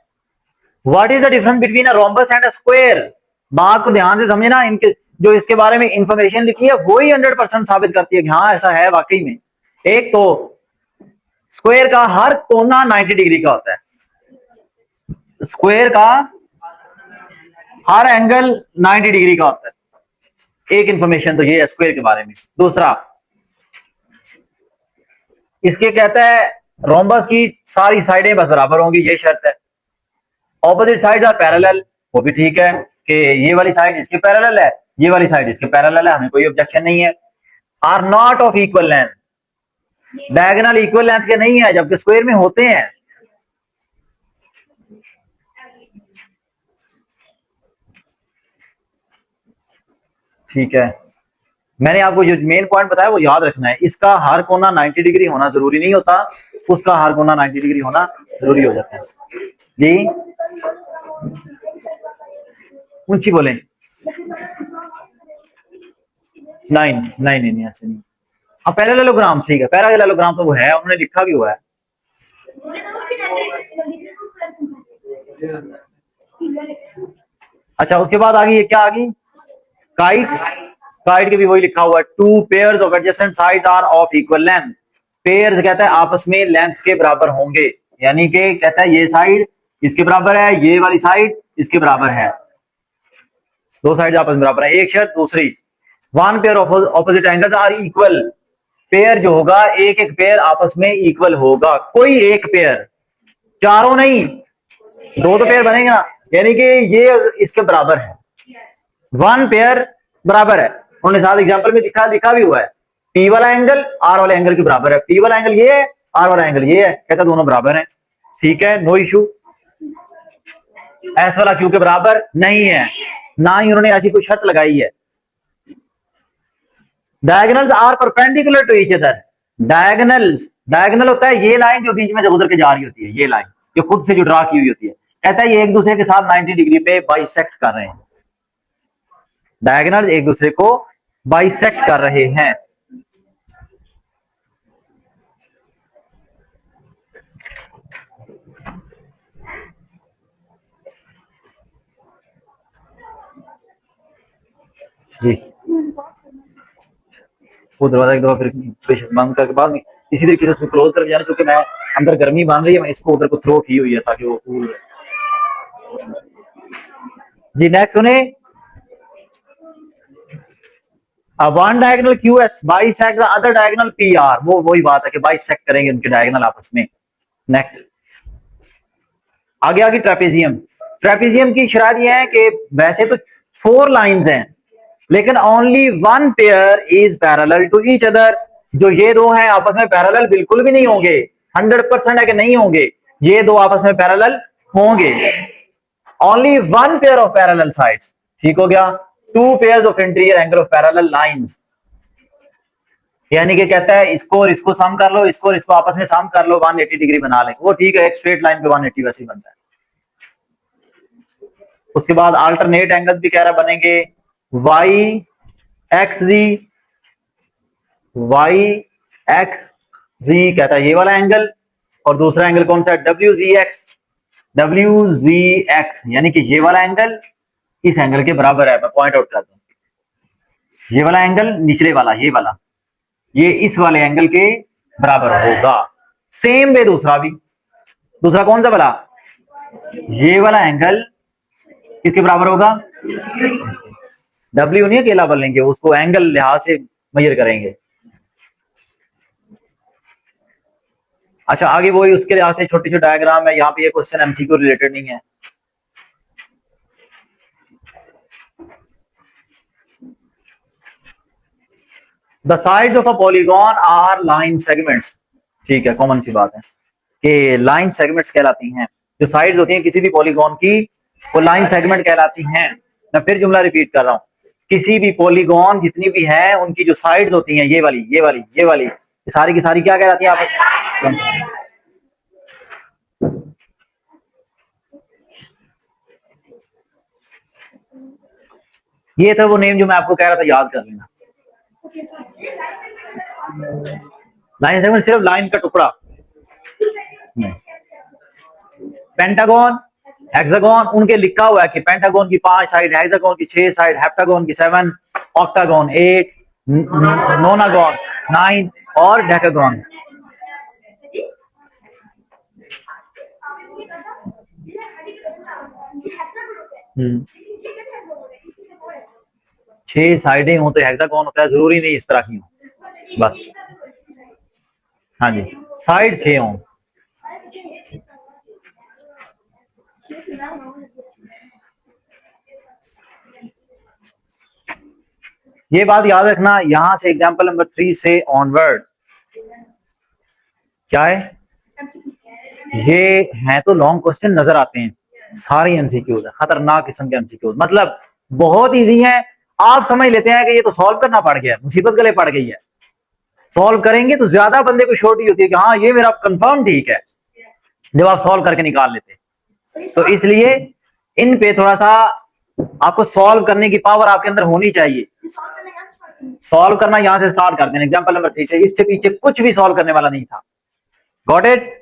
what is the difference between a rhombus and a square. बात को ध्यान से समझे ना, इनके जो इसके बारे में इंफॉर्मेशन लिखी है वही 100% साबित करती है कि हाँ ऐसा है वाकई में। एक तो स्क्वायर का हर कोना 90 डिग्री का होता है, स्क्वायर का हर एंगल 90 डिग्री का होता है। एक इंफॉर्मेशन तो ये है स्क्वायर के बारे में। दूसरा, इसके कहता है रोम्बस की सारी साइडें बस बराबर होंगी, ये शर्त है। ऑपोजिट साइड्स आर पैरेलल, वो भी ठीक है कि ये वाली साइड इसके पैरेलल है, ये वाली साइड इसके पैरेलल है, हमें कोई ऑब्जेक्शन नहीं है। Are not of equal length, diagonal equal length के नहीं है जबकि स्क्वायर में होते हैं। ठीक है, मैंने आपको जो मेन पॉइंट बताया वो याद रखना है। इसका हर कोना 90 डिग्री होना जरूरी नहीं होता, उसका हर कोना 90 डिग्री होना जरूरी हो जाता है। जी ऊंची बोले। नहीं नहीं नहीं, नहीं ऐसे नहीं। हाँ पैरेललोग्राम ठीक है, पैरेललोग्राम तो वो है, उन्होंने लिखा भी हुआ है। अच्छा उसके बाद आ गई ये क्या आ गई, काइट। काइट के भी वही लिखा हुआ है, two pairs of adjacent sides are of equal length. Pairs कहता है आपस में लेंथ के बराबर होंगे, यानी कि कहता है ये साइड इसके बराबर है, ये वाली साइड इसके बराबर है, दो साइड आपस में बराबर है। एक शर्त दूसरी, one pair of opposite angles are equal. Pair जो होगा एक एक पेयर आपस में इक्वल होगा, कोई एक पेयर, चारों नहीं, दो तो पेयर बनेगा ना, यानी कि ये इसके बराबर है, वन पेयर बराबर है। उन्होंने साथ एग्जांपल में लिखा भी हुआ है, पी वाला एंगल आर वाले एंगल के बराबर है, पी वाला एंगल ये है, आर वाला एंगल ये है, कहता दोनों बराबर हैं। ठीक है, नो इशू। एस वाला क्यू के बराबर नहीं है, ना ही उन्होंने ऐसी कोई शर्त लगाई है। Diagonals are perpendicular to each other. Diagonals, diagonal होता है ये लाइन जो बीच में गुजर के जा रही होती है, ये लाइन जो खुद से जो ड्रा की हुई होती है, कहता है ये एक दूसरे के साथ 90 डिग्री पे बाइसेक्ट कर रहे हैं। डायगोनल एक दूसरे को बाइसेक्ट कर रहे हैं। जी वो दरवाजा एक दफा फिर बंद करके बाद में इसी तरीके से उसको क्लोज कर जाना, क्योंकि मैं अंदर गर्मी बांध रही है, मैं इसको उधर को थ्रो की हुई है ताकि वो कूल। जी नेक्स्ट सुने, one diagonal Q S bisect the other diagonal P R, वो वही बात है कि बाइसेक्ट करेंगे उनके डायगोनल आपस में। नेक्स्ट आगे आगे ट्रेपेजियम। ट्रेपेजियम की शरात यह है कि वैसे तो 4 लाइंस हैं लेकिन only one pair is parallel to each other. जो ये दो हैं आपस में पैरेलल बिल्कुल भी नहीं होंगे, 100% है कि नहीं होंगे, ये दो आपस में पैरेलल होंगे। Only one pair of parallel sides, ठीक हो गया। To pairs of interior angle of parallel lines, यानी कि कहता है इसको और इसको सम कर लो, इसको और इसको आपस में सम कर लो, 180 डिग्री बना लेंगे, वो ठीक है, एक स्ट्रेट लाइन पे 180 वैसे ही बनता है। उसके बाद अल्टरनेट एंगल भी कह रहा बनेंगे, वाई एक्स जी, वाई एक्स जी कहता है ये वाला एंगल, और दूसरा एंगल कौन सा है, W G x, W G x, यानी कि ये वाला एंगल इस एंगल के बराबर है। मैं पॉइंट आउट कर दूं, ये वाला एंगल निचले वाला, ये वाला, ये इस वाले एंगल के बराबर होगा। सेम वे दूसरा भी, दूसरा कौन सा वाला, ये वाला एंगल किसके बराबर होगा, डब्ल्यू नहीं अकेला बोल लेंगे, उसको एंगल लिहाज से मेजर करेंगे। अच्छा आगे वही उसके लिहाज से छोटी छोटी डायग्राम है, यहाँ पे ये क्वेश्चन एमसीक्यू रिलेटेड नहीं है। The sides of a polygon are line segments, ठीक है, कॉमन सी बात है कि लाइन सेगमेंट्स कहलाती हैं। जो साइड्स होती हैं किसी भी पॉलीगॉन की वो लाइन सेगमेंट कहलाती हैं। मैं फिर जुमला रिपीट कर रहा हूँ, किसी भी पॉलीगॉन जितनी भी है उनकी जो साइड्स होती हैं, ये वाली ये वाली ये वाली, ये सारी की सारी क्या कहलाती है आप, ये था वो नेम जो मैं आपको कह रहा था, याद कर लेना। लाइन सेगमेंट सिर्फ लाइन का टुकड़ा, पेंटागन, हेक्सागन, उनके लिखा हुआ है कि पेंटागन की 5 साइड, हेक्सागन की 6 साइड, हेप्टागन की 7, ऑक्टागन 8, नोनागन 9 और डेकागन। छह साइडें हो तो हेक्सागन होता है, जरूरी नहीं इस तरह की हो, बस। हाँ जी, साइड 6 हो। ये बात याद रखना, यहां से एग्जांपल नंबर 3 से ऑनवर्ड क्या है, ये हैं तो लॉन्ग क्वेश्चन नजर आते हैं, सारे एमसीक्यूज है, खतरनाक किस्म के एमसीक्यूज, मतलब बहुत इजी है। आप समझ लेते हैं कि ये तो सॉल्व करना पड़ गया, मुसीबत गले पड़ गई है। सॉल्व करेंगे तो ज्यादा बंदे को श्योरिटी होती है कि हाँ ये मेरा कंफर्म ठीक है, जब आप सॉल्व करके निकाल लेते। तो इसलिए इन पे थोड़ा सा आपको सॉल्व करने की पावर आपके अंदर होनी चाहिए। सॉल्व करना यहां से स्टार्ट करते हैं, एग्जांपल नंबर 3 से, इससे पीछे कुछ भी सॉल्व करने वाला नहीं था। गॉट इट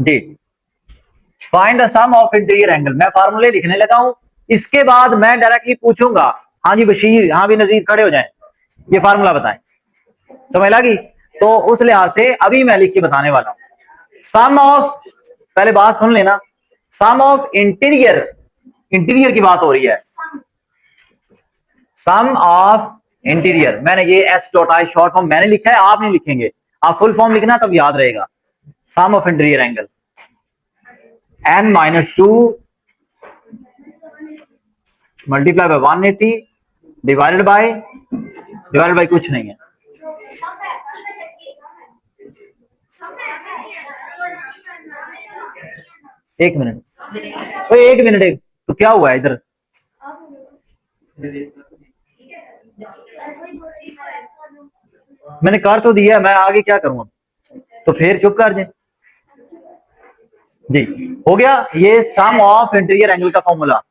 जी। Find the sum of interior angle, मैं फार्मूले लिखने लगा हूं, इसके बाद मैं डायरेक्टली पूछूंगा, हाँ जी बशीर, यहां भी नजीर खड़े हो जाएं, ये फार्मूला बताएं, समझ लगी? तो उस लिहाज से अभी मैं लिख के बताने वाला हूं। सम ऑफ, पहले बात सुन लेना, सम ऑफ इंटीरियर, इंटीरियर की बात हो रही है, सम ऑफ इंटीरियर, मैंने ये S dot I short form मैंने लिखा है, आप नहीं लिखेंगे, आप फुल फॉर्म लिखना तब याद रहेगा। Sum of interior angle n-2 multiply by 180 divided by कुछ नहीं है, एक मिनट, एक मिनट, एक तो क्या हुआ है इधर, मैंने कर तो दिया, मैं आगे क्या करूं, तो फिर चुप कर जाए जी। हो गया ये सम ऑफ इंटीरियर एंगल का फॉर्मूला।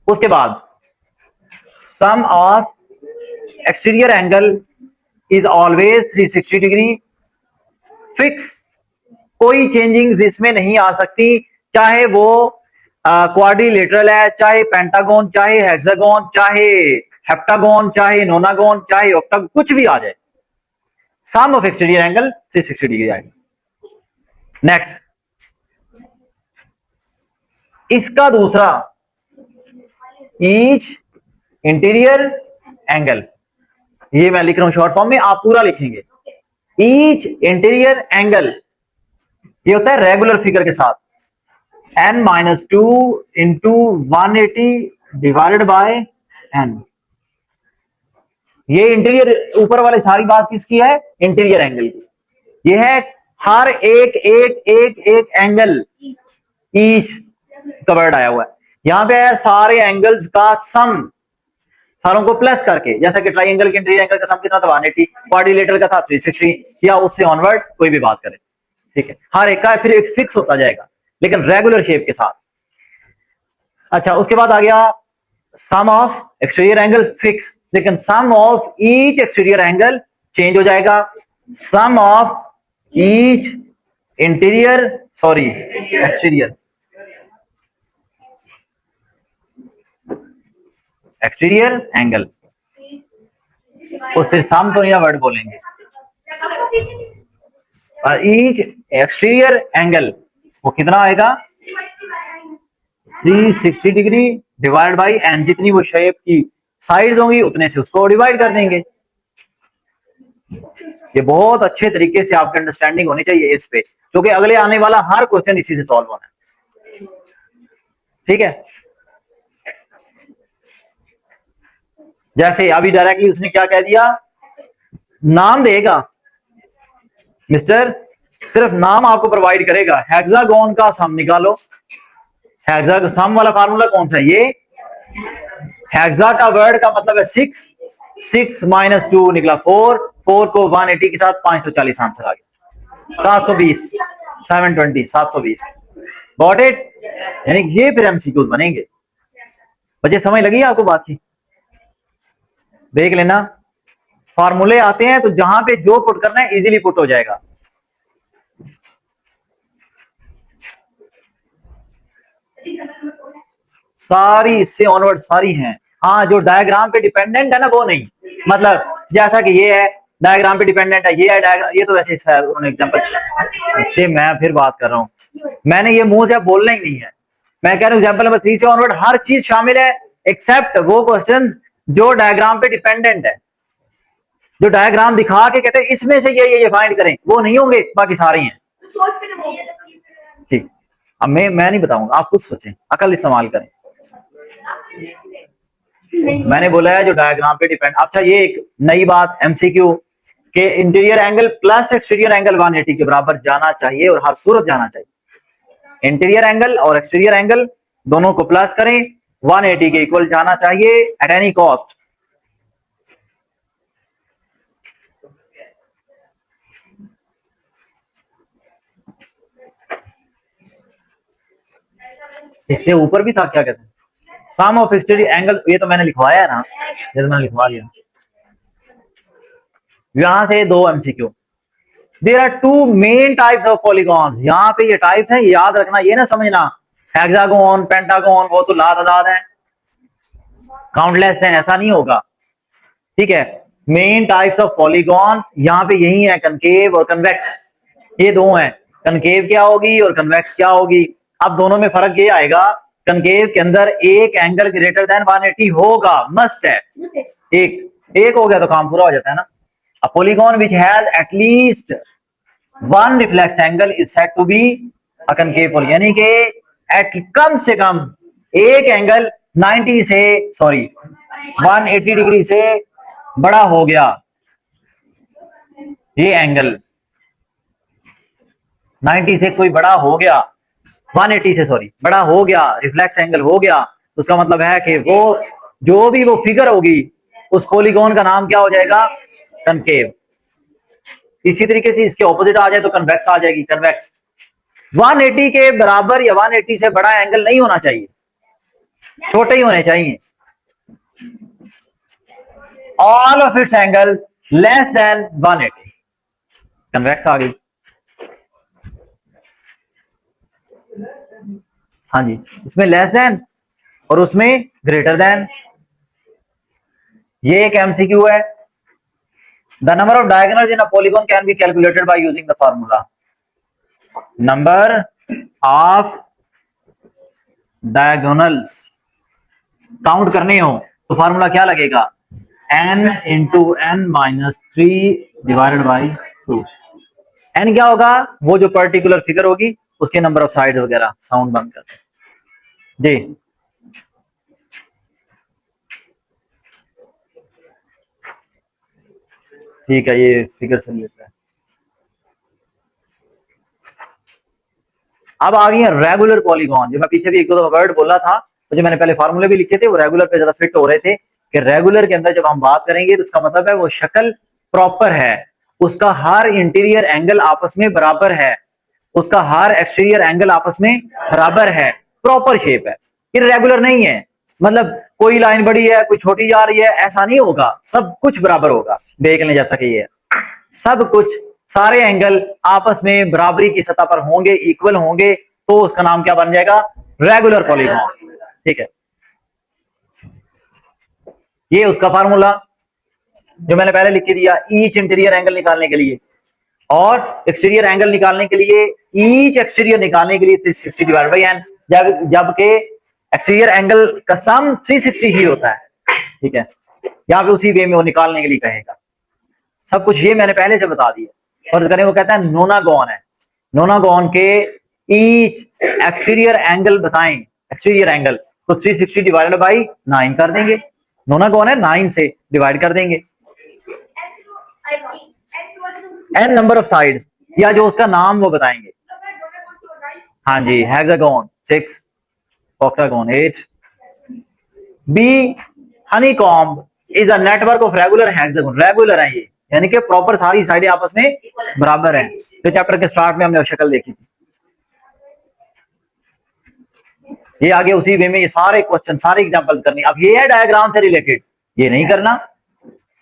उसके बाद sum of exterior angle is always 360 degree fix, कोई चेंजिंग इसमें नहीं आ सकती, चाहे वो क्वाड्रिलेटरल है, चाहे पेंटागन, चाहे हेक्सागन, चाहे हेप्टागन, चाहे नोनागन, चाहे ऑक्टागन, कुछ भी आ जाए, सम ऑफ एक्सटीरियर एंगल 360 डिग्री आएगा। नेक्स्ट, इसका दूसरा, ईच इंटीरियर एंगल, ये मैं लिख रहा हूं शॉर्ट फॉर्म में, आप पूरा लिखेंगे, ईच इंटीरियर एंगल, ये होता है रेगुलर फिगर के साथ, n-2 into 180 divided bye n, ये इंटीरियर, ऊपर वाली सारी बात किसकी है, इंटीरियर एंगल की, ये है हर एक एक एक एक एंगल, ईच कवर्ड आया हुआ है, यहां पे है सारे एंगल्स का सम, सारों को प्लस करके, जैसा कि ट्राइंगल के इंटीरियर एंगल का सम कितना था 180, क्वाड्रिलेटरल का था 360, या उससे ऑनवर्ड कोई भी बात करें, ठीक है, हर एक का फिर एक फिक्स होता जाएगा, लेकिन रेगुलर शेप के साथ। अच्छा, उसके बाद आ गया sum of exterior angle fix, लेकिन sum of each exterior angle change हो जाएगा, sum of each interior, sorry exterior, exterior angle, और फिर सम तो नहीं वर्ड बोलेंगे, ईच एक्सटीरियर एंगल वो कितना आएगा 360 डिग्री डिवाइड बाई एन, जितनी वो शेप की साइड्स होंगी उतने से उसको डिवाइड कर देंगे। ये बहुत अच्छे तरीके से आपकी अंडरस्टैंडिंग होनी चाहिए इस पे, क्योंकि अगले आने वाला हर क्वेश्चन इसी से सॉल्व होना है, ठीक है। जैसे अभी डायरेक्टली उसने क्या कह दिया, नाम देगा मिस्टर, सिर्फ नाम आपको प्रोवाइड करेगा, हेक्सागोन का सम निकालो, हेक्सा सम वाला फार्मूला कौन सा है, ये हेक्सा का वर्ड का मतलब है 6, 6 माइनस 2 निकला 4, 4 को 180 के साथ 540 आंसर आ गया, 720, 720, 720, गॉट इट, यानी ये फिर एमसीक्यूज बनेंगे। बच्चे समझ लगी आपको बात की, देख लेना, फार्मूले आते हैं तो जहां पे जो पुट करना है इजीली पुट हो जाएगा। सारी इससे ऑनवर्ड सारी हैं। हाँ, जो डायग्राम पे डिपेंडेंट है ना वो नहीं, मतलब जैसा कि ये है डायग्राम पे डिपेंडेंट है, ये है डायग्राम, ये तो वैसे उन्होंने एग्जांपल। अच्छे, मैं फिर बात कर रहा हूँ, मैंने ये मुंह से बोलना ही नहीं है। मैं कह रहा हूँ एग्जाम्पल नंबर 3 से ऑनवर्ड हर चीज शामिल है एक्सेप्ट वो क्वेश्चन जो डायग्राम पे डिपेंडेंट है, जो डायग्राम दिखा के कहते हैं इसमें से ये फाइंड करें, वो नहीं होंगे, बाकी सारे हैं। ठीक, अब मैं नहीं बताऊंगा, आप खुद सोचें, अकल इस्तेमाल करें। मैंने बोला है जो डायग्राम पे डिपेंड। अच्छा, ये एक नई बात एमसीक्यू के interior angle plus exterior angle 180 के बराबर जाना चाहिए और हर सूरत जाना चाहिए। इंटीरियर एंगल और एक्सटीरियर एंगल दोनों को प्लस करें, 180 के इक्वल जाना चाहिए एट एनी कॉस्ट। इससे ऊपर भी था, क्या कहते हैं, सम ऑफ एक्सटीरियर एंगल, ये तो मैंने लिखवाया है ना, ये तो मैंने लिखवा दिया। यहां से दो MCQ. There are two main types of polygons, यहाँ पे ये टाइप्स हैं, याद रखना, ये ना समझना हेक्सागोन पेंटागोन वो तो लातादाद है, काउंटलेस है, ऐसा नहीं होगा। ठीक है, मेन टाइप्स ऑफ पॉलीगॉन यहाँ पे यही है, कनकेव और कन्वेक्स, ये दो हैं। कनकेव क्या होगी और कन्वेक्स क्या होगी। अब दोनों में फर्क ये आएगा, कनकेव के अंदर एक एंगल ग्रेटर देन 180 होगा, मस्ट है, एक हो गया तो काम पूरा हो जाता है ना। A polygon which has at least one reflex angle is said to be a concave polygon, यानी कि कम से कम एक एंगल 90 से 180 डिग्री से बड़ा हो गया, ये एंगल 90 से कोई बड़ा हो गया, 180 से बड़ा हो गया, रिफ्लेक्स एंगल हो गया, उसका मतलब है कि वो जो भी वो फिगर होगी उस पॉलीगॉन का नाम क्या हो जाएगा, कनकेव। इसी तरीके से इसके ऑपोजिट आ जाए तो कन्वेक्स आ जाएगी, कन्वेक्स। 180 के बराबर या 180 से बड़ा एंगल नहीं होना चाहिए, छोटे ही होने चाहिए। All of its angle less than 180, convex आ गई। हाँ जी, इसमें लेस देन और उसमें ग्रेटर देन। ये एक एमसीक्यू है। The number of diagonals in a polygon can be calculated by using the formula. Number of diagonals count करने हो तो फार्मूला क्या लगेगा, n into n minus 3 divided by 2। n क्या होगा, वो जो पर्टिकुलर फिगर होगी उसके नंबर ऑफ साइड वगैरह। साउंड बंद करते जी। ठीक है, ये फिगर से लेता है। अब आ गई है रेगुलर पॉलीगॉन, जो मैं पीछे भी एक दो वर्ड बोला था, तो जो मैंने पहले फार्मूले भी लिखे थे वो रेगुलर पे ज्यादा फिट हो रहे थे, कि रेगुलर के अंदर जब हम बात करेंगे तो उसका मतलब है वो शक्ल प्रॉपर है, उसका हर इंटीरियर एंगल आपस में बराबर है, उसका हर एक्सटीरियर एंगल आपस में बराबर है, प्रॉपर शेप है, इर्रेगुलर नहीं है। मतलब कोई लाइन बड़ी है कोई छोटी जा रही है, ऐसा नहीं होगा, सब कुछ बराबर होगा। देख लें जैसा कि ये सब कुछ, सारे एंगल आपस में बराबरी की सतह पर होंगे, इक्वल होंगे, तो उसका नाम क्या बन जाएगा, रेगुलर पॉलीगॉन। ठीक है, ये उसका फार्मूला जो मैंने पहले लिख के दिया, ईच इंटीरियर एंगल निकालने के लिए और एक्सटीरियर एंगल निकालने के लिए, ईच एक्सटीरियर निकालने के लिए 360 डिवाइड बाई एन, जबकि एक्सटीरियर एंगल का सम 360 ही होता है। ठीक है, यहाँ पे उसी वे में वो निकालने के लिए कहेगा। सब कुछ ये मैंने पहले से बता दिया। और करें वो कहता है नोनागॉन है, नोनागॉन के ईच एक्सटीरियर एंगल बताएं, एक्सटीरियर एंगल तो 360 डिवाइडेड बाई 9 कर देंगे, नोनागॉन है 9 से डिवाइड कर देंगे। एन नंबर ऑफ साइड्स, या जो उसका नाम वो बताएंगे। हाँ जी, hexagon 6, octagon 8। Bee honeycomb is a network of regular hexagon, regular है ये, यानी कि प्रॉपर सारी साइडें आपस में बराबर हैं। तो चैप्टर के स्टार्ट में हमने शक्ल देखी थी। ये आगे उसी वे में ये सारे क्वेश्चन सारे एग्जांपल करनी। अब ये है डायग्राम से रिलेटेड, ये नहीं करना,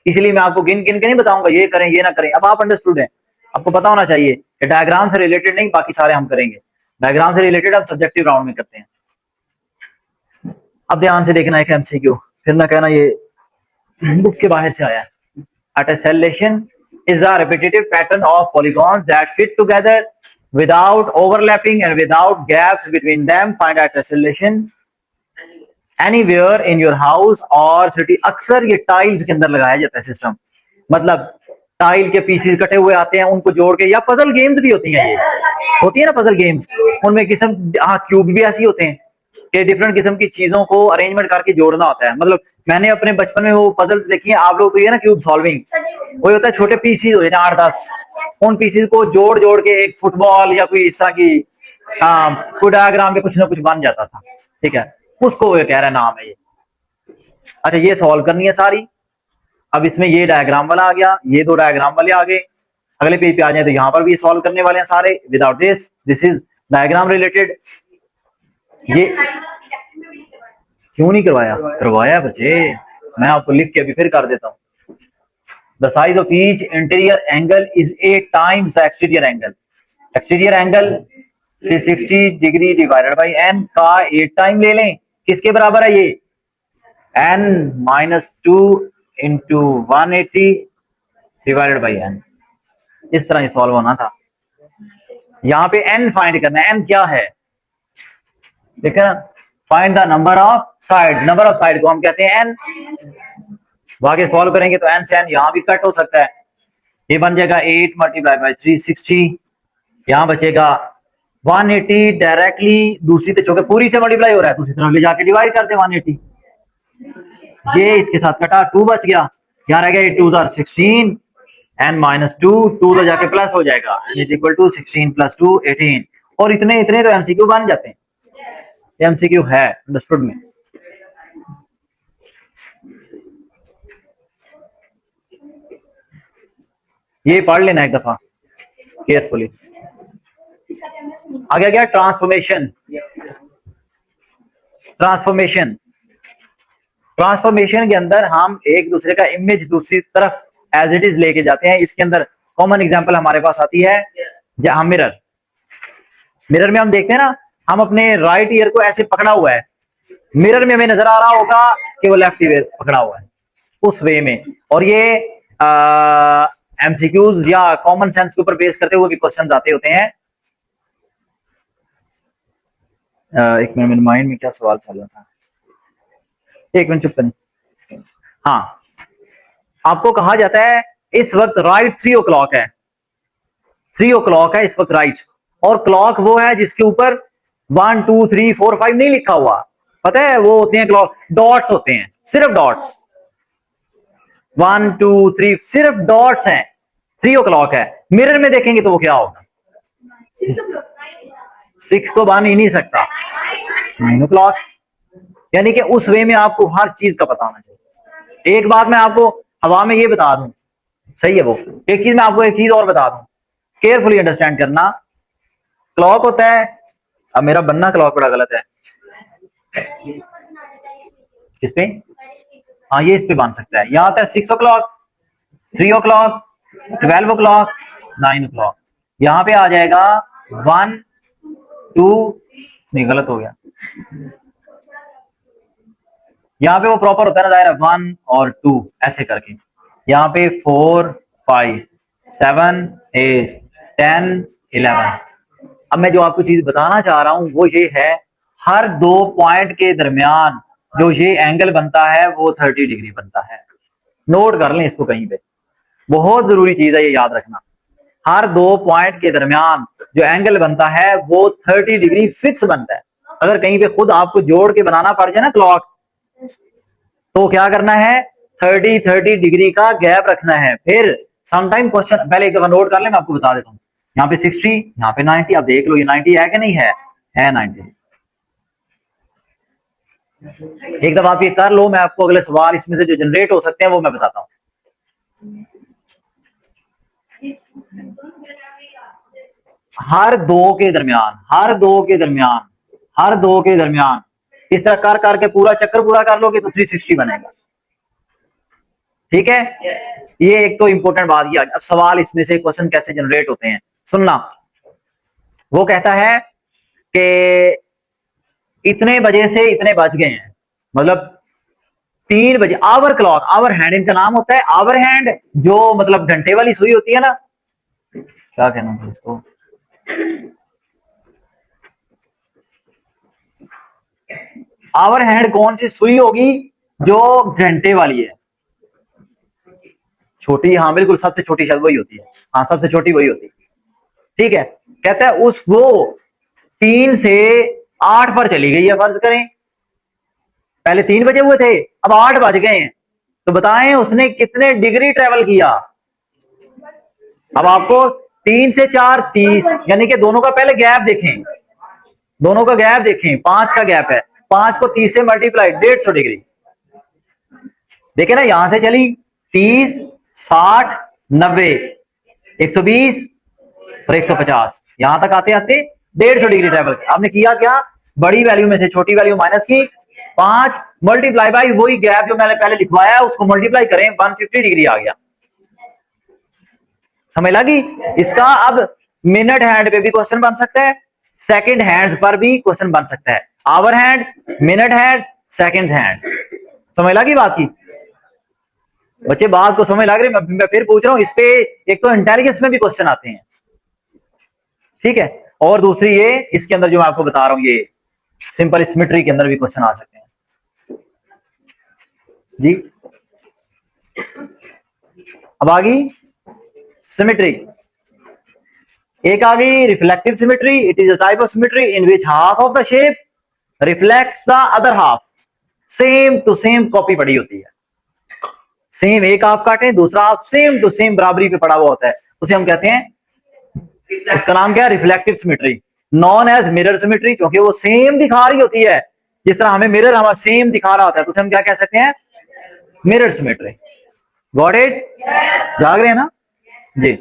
इसलिए मैं आपको गिन गिन के नहीं बताऊंगा ये करें ये ना करें। अब आप अंडरस्टूड हैं, आपको पता होना चाहिए कि डायग्राम से रिलेटेड नहीं, बाकी सारे हम करेंगे। डायग्राम से रिलेटेड हम सब्जेक्टिव राउंड में करते हैं। अब ध्यान से देखना एक एमसीक्यू, फिर ना कहना ये बुक के बाहर से आया है। A tessellation is a repetitive pattern of polygons that fit together without overlapping and without gaps between them. Find a tessellation anywhere in your house or city. अक्सर ये टाइल्स के अंदर लगाया जाता है सिस्टम, मतलब टाइल के पीसेस कटे हुए आते हैं, उनको जोड़ के, या पजल गेम्स भी होती हैं, ये होती है ना पजल गेम्स, उनमें किस्म, हाँ क्यूब भी ऐसे होते हैं कि डिफरेंट किस्म की चीजों को अरेंजमेंट करके जोड़ना होता है। मतलब मैंने अपने बचपन में वो पजल देखी है, आप लोग तो ये ना क्यूब सॉल्विंग, वो होता है छोटे पीसीज हो जाते हैं 8-10, उन पीसीज को जोड़ जोड़ के एक फुटबॉल या कोई इस तरह की कोई डायग्राम में कुछ ना कुछ बन जाता था, ठीक है, उसको वो कह रहा है नाम है ये। अच्छा ये सॉल्व करनी है सारी। अब इसमें ये डायग्राम वाला आ गया, ये दो डायग्राम वाले आ गए, अगले पेज पे आ जाए तो यहाँ पर भी सॉल्व करने वाले हैं सारे without this, this is diagram related. ये क्यों नहीं करवाया? करवाया बच्चे, मैं आपको लिख के अभी फिर कर देता हूँ। The size of each interior angle is 8 times the exterior angle. Exterior angle 360 degree divided by n का 8 टाइम ले लें, किसके बराबर है ये? n-2 into 180 divided by N. इस तरह ये सॉल्व होना था। यहाँ पे n फाइंड करना है, n क्या है देखा ना, find the number of side, number of side को हम कहते हैं n। आगे सॉल्व करेंगे तो n से n यहाँ भी कट हो सकता है, ये बन जाएगा 8 मल्टीप्लाई बाई 360, यहाँ बचेगा 180 डायरेक्टली दूसरी तरफ, चूंकि पूरी से मल्टीप्लाई हो रहा है दूसरी तरफ ले जाके डिवाइड करते 180, ये इसके साथ कटा 2 बच गया, यहाँ रह गया 2 are 16 n-2, 2 तो जाके प्लस हो जाएगा, इज इक्वल टू 16 + 2 18, और इतने इतने तो एमसीक्यू बन जाते हैं, एमसीक्यू है, अंडरस्टूड में। ये पढ़ लेना एक दफा केयरफुली। आगे क्या? ट्रांसफॉर्मेशन। ट्रांसफॉर्मेशन, ट्रांसफॉर्मेशन के अंदर हम एक दूसरे का इमेज दूसरी तरफ एज इट इज लेके जाते हैं। इसके अंदर कॉमन एग्जांपल हमारे पास आती है जहां मिरर, मिरर में हम देखते हैं ना, हम अपने राइट ईयर को ऐसे पकड़ा हुआ है, मिरर में हमें नजर आ रहा होगा कि वो लेफ्ट ईयर पकड़ा हुआ है, उस वे में। और ये एमसीक्यूज या कॉमन सेंस के ऊपर बेस करते हुए भी क्वेश्चन आते होते हैं। एक मिनट, मेरे माइंड में क्या सवाल चल रहा था, एक मिनट चुप करें। हाँ, आपको कहा जाता है इस वक्त राइट 3 o'clock है, 3 o'clock है इस वक्त राइट, और क्लॉक वो है जिसके ऊपर 1 2 3 4 5 नहीं लिखा हुआ, पता है वो होते हैं क्लॉक, डॉट्स होते हैं, सिर्फ डॉट्स, 1 2 3 सिर्फ डॉट्स हैं, 3 o'clock है। मिरर में देखेंगे तो वो क्या होगा? 6 तो बन ही नहीं सकता, 9 o'clock। यानी कि उस वे में आपको हर चीज का पता होना चाहिए। एक बात मैं आपको हवा में ये बता दूं, सही है वो, एक चीज मैं आपको एक चीज और बता दूं, केयरफुली अंडरस्टैंड करना। क्लॉक होता है, अब मेरा बनना क्लॉक बड़ा गलत है, किस पे? हाँ ये इस पे बन सकता है, यहाँ आता है 6 o'clock, 3 o'clock, 12 o'clock, 9 o'clock, यहाँ पे आ जाएगा 1 2, नहीं गलत हो गया, यहाँ पे वो प्रॉपर होता है ना दायरा 1 और 2 ऐसे करके, यहाँ पे 4 5 7 8 10 11। अब मैं जो आपको चीज बताना चाह रहा हूं वो ये है, हर 2 पॉइंट के दरमियान जो ये एंगल बनता है वो 30 डिग्री बनता है। नोट कर लें इसको कहीं पे, बहुत जरूरी चीज है ये याद रखना। हर 2 पॉइंट के दरमियान जो एंगल बनता है वो 30 डिग्री फिक्स बनता है। अगर कहीं पे खुद आपको जोड़ के बनाना पड़ जाए ना क्लॉक, तो क्या करना है, 30 डिग्री का गैप रखना है। फिर समटाइम क्वेश्चन, पहले एक दफा नोट कर ले, मैं आपको बता देता हूँ। यहाँ पे 60, यहाँ पे 90, आप देख लो ये 90 है कि नहीं है? 90। एक दफा आप ये कर लो, मैं आपको अगले सवाल इसमें से जो जनरेट हो सकते हैं वो मैं बताता हूँ। हर 2 के दरमियान, हर 2 के दरमियान, हर 2 के दरमियान इस तरह कर करके पूरा चक्कर पूरा कर लोगे तो 360 बनेगा, ठीक है। ये एक तो इंपॉर्टेंट बात ये। अब सवाल इसमें से क्वेश्चन कैसे जनरेट होते हैं सुनना। वो कहता है कि इतने बजे से इतने बज गए हैं, मतलब 3 बजे। आवर क्लॉक, आवर हैंड इनका नाम होता है। आवर हैंड जो मतलब घंटे वाली सुई होती है ना, क्या कहना था इसको, आवर हैंड कौन सी सुई होगी जो घंटे वाली है? छोटी, हाँ बिल्कुल, सबसे छोटी शायद वही होती है। हाँ सबसे छोटी वही होती है। ठीक है, कहता है उस वो 3 से 8 पर चली गई है, फर्ज करें पहले 3 बजे हुए थे, अब 8 बज गए हैं, तो बताएं उसने कितने डिग्री ट्रेवल किया। अब आपको 3 से 4 30, यानी कि दोनों का पहले गैप देखें, दोनों का गैप देखें, 5 का गैप है, 5 को 30 से मल्टीप्लाई 150 डिग्री। देखे ना, यहां से चली 30, 60, 90, 120 और 150, यहां तक आते आते 150 डिग्री ट्रेवल किया। आपने किया क्या, बड़ी वैल्यू में से छोटी वैल्यू माइनस की, 5 मल्टीप्लाई बाई वही गैप जो मैंने पहले लिखवाया उसको मल्टीप्लाई करें, 150 डिग्री आ गया। समझ लगी? इसका अब मिनट हैंड पे भी क्वेश्चन बन सकता है, सेकंड हैंड पर भी क्वेश्चन बन सकता है। Hour hand, minute hand, second hand. समझ लगी बात की? बच्चे बात को समझ लग रही? मैं फिर पूछ रहा हूं, इस पे एक तो इंटेलिजेंस में भी क्वेश्चन आते हैं, ठीक है, और दूसरी ये इसके अंदर जो मैं आपको बता रहा हूं, ये सिंपल सिमेट्री के अंदर भी क्वेश्चन आ सकते हैं जी। अब आ गई सिमेट्री, एक आ गई reflective symmetry. It is a type of symmetry in which half of the shape reflects the other half, same to same copy पड़ी होती है। सेम एक हाफ काटे, दूसरा हाफ सेम टू सेम बराबरी पे पड़ा हुआ होता है, उसे हम कहते हैं, उसका नाम क्या है, reflective symmetry. Known as mirror symmetry, क्योंकि वो सेम दिखा रही होती है, जिस तरह हमें मिरर हमारा सेम दिखा रहा होता है, तो उसे हम क्या कह सकते हैं, मिरर सिमेट्री। Got it? जाग रहे हैं ना जी।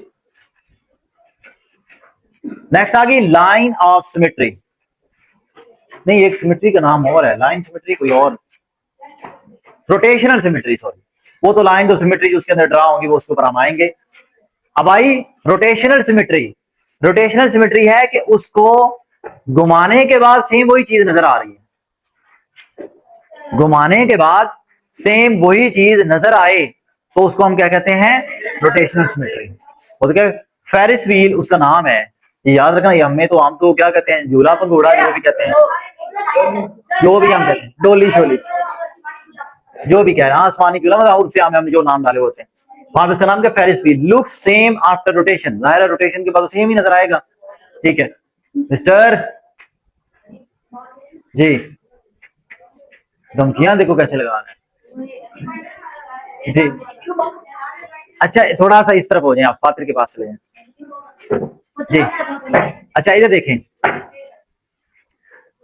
नेक्स्ट आ गई लाइन ऑफ सिमेट्री। नहीं, एक सिमेट्री का नाम और है, लाइन सिमेट्री कोई और, रोटेशनल सिमेट्री, सॉरी, वो तो लाइन ऑफ सिमेट्री उसके अंदर ड्रा होंगी, वो उसके ऊपर हम आएंगे। अब आई रोटेशनल सिमेट्री। रोटेशनल सिमेट्री है कि उसको घुमाने के बाद सेम वही चीज नजर आ रही है, घुमाने के बाद सेम वही चीज नजर आए, तो उसको हम क्या कहते हैं, रोटेशनल सिमेट्री। और क्या, फेरिस व्हील उसका नाम है, ये याद रखना। ये हमें तो, हम तो क्या कहते हैं, झूला पंगूड़ा जो भी कहते हैं, जो भी हम कहते हैं, डोली शोली, जो भी कह रहे हैं, आसमानी झूला, मतलब उर्फ आम में हमने जो नाम डाले होते हैं, वहां पे इसका नाम क्या, Ferris wheel. Look same after rotation, जाहिर है रोटेशन के बाद सेम ही नजर आएगा। ठीक है मिस्टर जी, धमकियां देखो कैसे लगा रहे हैं जी। अच्छा थोड़ा सा इस तरफ हो जाए, आप फातिर के पास चले जाए जी। अच्छा इधर देखें,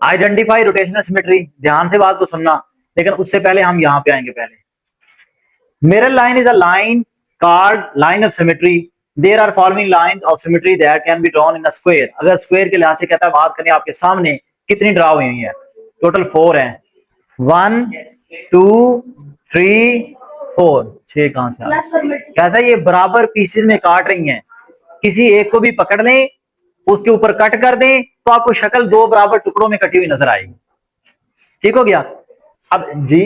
आइडेंटिफाई रोटेशनल सिमेट्री, ध्यान से बात को सुनना, लेकिन उससे पहले हम यहां पे आएंगे। पहले mirror line is a line called line of symmetry, there are following line of symmetry that can be drawn in a square. अगर स्क्वायर के लिहाज से कहता है, बात करें आपके सामने कितनी ड्रा हुई है, टोटल 4 है, 1 2 3 4, 6 कहां से आ, कहता है ये बराबर पीसेस में काट रही हैं, किसी एक को भी पकड़ लें, उसके ऊपर कट कर दें, तो आपको शक्ल 2 बराबर टुकड़ों में कटी हुई नजर आएगी। ठीक हो गया? अब जी,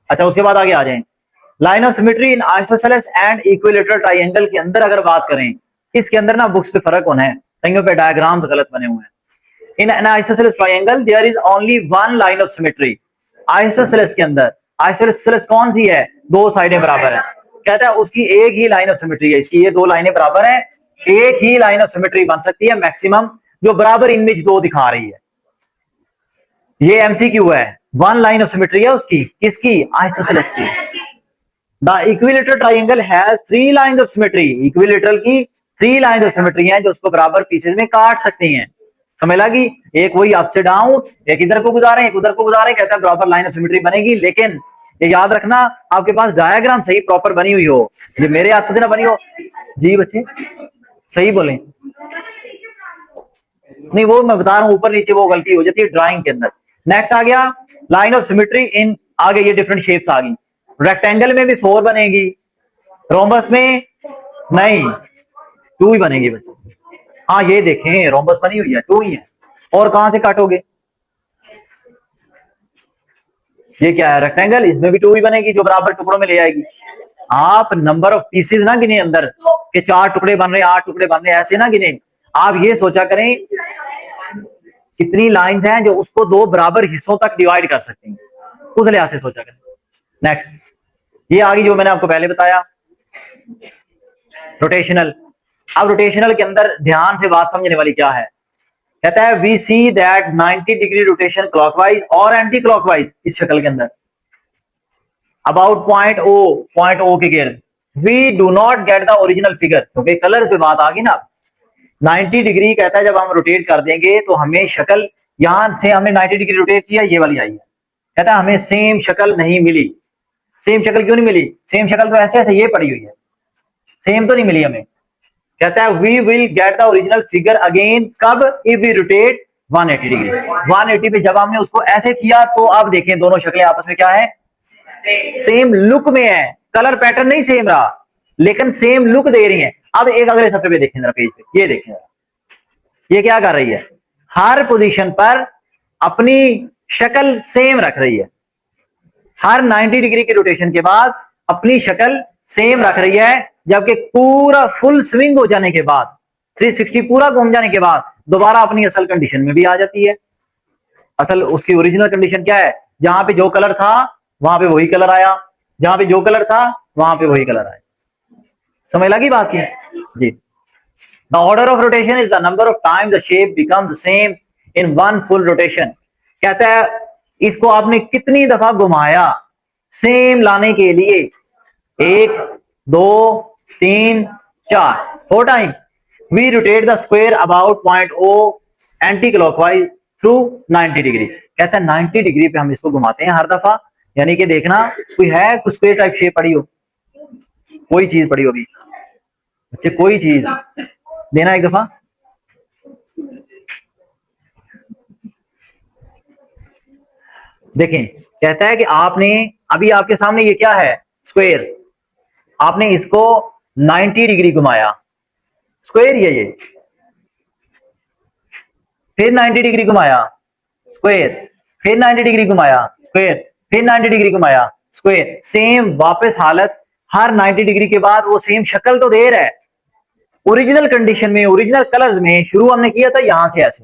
अच्छा उसके बाद आगे आ जाएं। Line of symmetry in isosceles and equilateral triangle के अंदर अगर बात करें, इसके अंदर ना बुक्स पे फर्क होना है, कहीं पे डायग्राम गलत बने हुए हैं। In an isosceles triangle there is only one line of symmetry. Isosceles के अंदर, आइसोसेलेस कौन सी है, 2 साइडें बराबर है, कहता है उसकी एक ही लाइन ऑफ सिमेट्री है, इसकी ये 2 लाइनें बराबर है, एक ही लाइन ऑफ सिमेट्री बन सकती है मैक्सिमम, जो बराबर इमेज 2 दिखा रही है। ये एमसीक्यू है, 1 लाइन ऑफ सिमेट्री है उसकी, किसकी, आइसोसेलेस की। The equilateral triangle has 3 lines of symmetry, equilateral की 3 लाइंस ऑफ सिमेट्री हैं जो उसको बराबर पीसेस में काट सकती हैं। समझ लगी? एक वही अप से डाउन, एक इधर को गुजारे एक उधर को गुजारे, कहता है बराबर लाइन ऑफ सिमेट्री बनेगी। लेकिन ये याद रखना, आपके पास डायग्राम सही प्रॉपर बनी हुई हो, ये मेरे हाथ से ना बनी हो जी। बच्चे सही बोले, नहीं वो मैं बता रहा हूं, ऊपर नीचे वो गलती हो जाती है ड्राइंग के अंदर। नेक्स्ट आ गया लाइन ऑफ सिमेट्री इन, आगे ये डिफरेंट शेप्स आ गई। रेक्टेंगल में भी 4 बनेगी, रोम्बस में नहीं 2 ही बनेगी बच्चे। हाँ ये देखें, रोम्बस बनी हुई है, 2 ही है, और कहां से काटोगे, ये क्या है, रेक्टेंगल, इसमें भी 2 ही बनेगी जो बराबर टुकड़ों में ले आएगी। आप नंबर ऑफ पीसेस ना गिने अंदर के 4 टुकड़े बन रहे, 8 टुकड़े बन रहे, ऐसे ना गिने। आप ये सोचा करें कितनी लाइंस हैं जो उसको 2 बराबर हिस्सों तक डिवाइड कर सकते हैं, उस लिहाज से सोचा करें। नेक्स्ट, ये आ गई जो मैंने आपको पहले बताया, रोटेशनल। अब रोटेशनल के अंदर ध्यान से बात समझने वाली क्या है, कहता है we see that 90 degree rotation clockwise और एंटी क्लॉकवाइज, इस शक्ल के अंदर अबाउट पॉइंट ओ के गिर्द, we do not get the original figure, क्योंकि कलर पे बात आ गई ना। 90 डिग्री कहता है जब हम रोटेट कर देंगे तो हमें शक्ल, यहां से हमने 90 डिग्री रोटेट किया, ये वाली आई है, कहता है हमें सेम शक्ल नहीं मिली। सेम शक्ल क्यों नहीं मिली? सेम शक्ल तो ऐसे ऐसे ये पड़ी हुई है, सेम तो नहीं मिली हमें। कहता है we will get the original figure again कब? If we rotate 180 degree. 180 पे जब हमने उसको ऐसे किया तो अब देखें दोनों शक्लें आपस में क्या है, सेम लुक में है। कलर पैटर्न नहीं सेम रहा लेकिन सेम लुक दे रही है। अब एक अगले सफे पे देखें जरा, पेज पे ये देखें, ये क्या कर रही है, हर पोजीशन पर अपनी शक्ल सेम रख रही है। हर 90 डिग्री के रोटेशन के बाद अपनी शक्ल सेम रख रही है, जबकि पूरा फुल स्विंग हो जाने के बाद, 360 पूरा घूम जाने के बाद दोबारा अपनी असल कंडीशन में भी आ जाती है। असल उसकी ओरिजिनल कंडीशन क्या है, जहां पे जो कलर था वहां पे वही कलर आया, जहां पे जो कलर था वहां पे वही कलर आया। समझ लगी बात की जी। The order of rotation is the number of time the shape becomes same in one full rotation. कहता है इसको आपने कितनी दफा घुमाया सेम लाने के लिए, 1 2 3 4, 4 time. We rotate the square about point O anti clockwise through 90 degree. कहता है 90 डिग्री पे हम इसको घुमाते हैं हर दफा, यानी कि देखना कोई है, कुछ स्क्वायर टाइप शेप पड़ी हो, कोई चीज पड़ी होगी बच्चे, कोई चीज देना एक दफा। देखें, कहता है कि आपने अभी आपके सामने ये क्या है, स्क्वायर, आपने इसको 90 डिग्री घुमाया, स्क्वायर ये, फिर 90 डिग्री घुमाया स्क्वायर, फिर 90 डिग्री घुमाया स्क्वायर, फिर 90 डिग्री घुमाया स्क्वायर, सेम वापस हालत। हर 90 डिग्री के बाद वो सेम शक्ल तो दे रहा है, ओरिजिनल कंडीशन में, ओरिजिनल कलर्स में। शुरू हमने किया था यहां से ऐसे,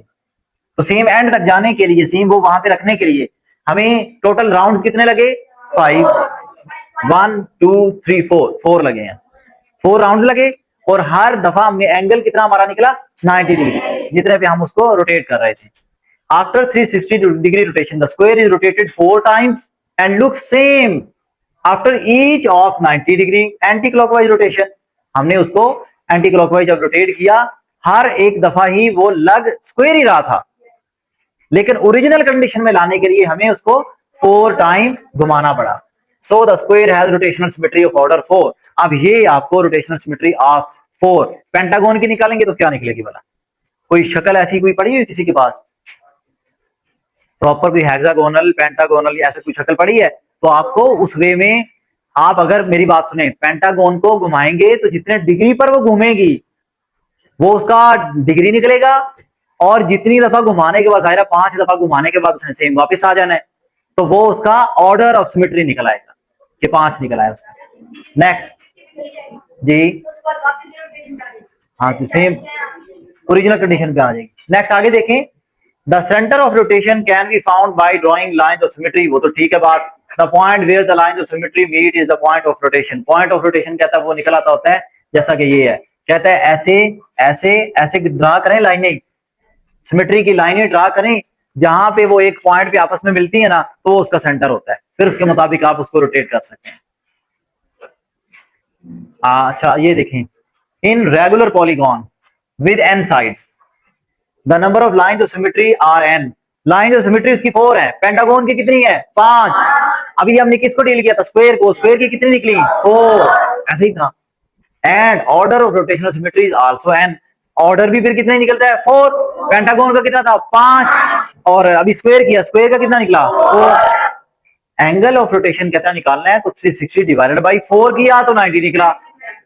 तो सेम एंड तक जाने के लिए, सेम वो वहां पे रखने के लिए हमें टोटल राउंड कितने लगे, 5, 1 2 3 4 लगे हैं, 4 राउंड लगे। और हर दफा हमने एंगल कितना हमारा निकला, 90 डिग्री, जितने पे हम उसको रोटेट कर रहे थे। After 360 degree rotation the square is rotated 4 times and look same after each of 90 degree anti clockwise rotation. हमने उसको एंटी क्लॉकवाइज जब रोटेट किया, हर एक दफा ही वो लग स्क्वायर ही रहा था, लेकिन ओरिजिनल कंडीशन में लाने के लिए हमें उसको 4 टाइम घुमाना पड़ा। So the square has rotational symmetry of order 4। अब ये आपको रोटेशनल सिमेट्री ऑफ 4 पेंटागन की निकालेंगे तो क्या निकलेगी भला? कोई शक्ल ऐसी कोई पड़ी हुई किसी के पास, प्रॉपर कोई हेक्सागोनल पेंटागोनल ऐसे कोई शक्ल पड़ी है? तो आपको उस वे में, आप अगर मेरी बात सुने, पेंटागन को घुमाएंगे तो जितने डिग्री पर वो घूमेगी वो उसका डिग्री निकलेगा, और जितनी दफा घुमाने के बाद, जाहिर 5 दफा घुमाने के बाद उसने सेम वापस आ जाना है, तो वो उसका ऑर्डर ऑफ सिमेट्री निकल आएगा कि 5 निकल आया उसका। नेक्स्ट जी, हाँ सेम ओरिजिनल कंडीशन पे आ जाएगी। नेक्स्ट आगे देखें, the centre of rotation can be found by drawing lines of symmetry. वो तो ठीक है बात, the point where the lines of symmetry meet is the point of rotation. Point of rotation कहता है वो निकल आता होता है जैसा कि ये है, कहता है ऐसे ऐसे ऐसे ड्रा करें लाइनें, सिमेट्री की लाइनें ड्रा करें, जहां पे वो एक पॉइंट पे आपस में मिलती है ना, तो वो उसका सेंटर होता है, फिर उसके मुताबिक आप उसको रोटेट कर सकते हैं। अच्छा ये देखें, in regular polygon with n sides the number of lines of symmetry are n। Lines of symmetry उसकी 4 है, पेंटागन की कितनी है, 5। अभी हमने किसको डील किया था, स्क्वायर को, स्क्वायर की कितनी निकली, 4, ऐसे ही था। And order of rotational symmetry is also n। Order भी फिर कितना निकलता है, 4। पेंटागन का कितना था, 5, और अभी स्क्वायर किया, स्क्वायर का कितना निकला, 4। एंगल ऑफ रोटेशन कितना निकालना है, तो 360 डिवाइडेड बाई 4 किया तो 90 निकला।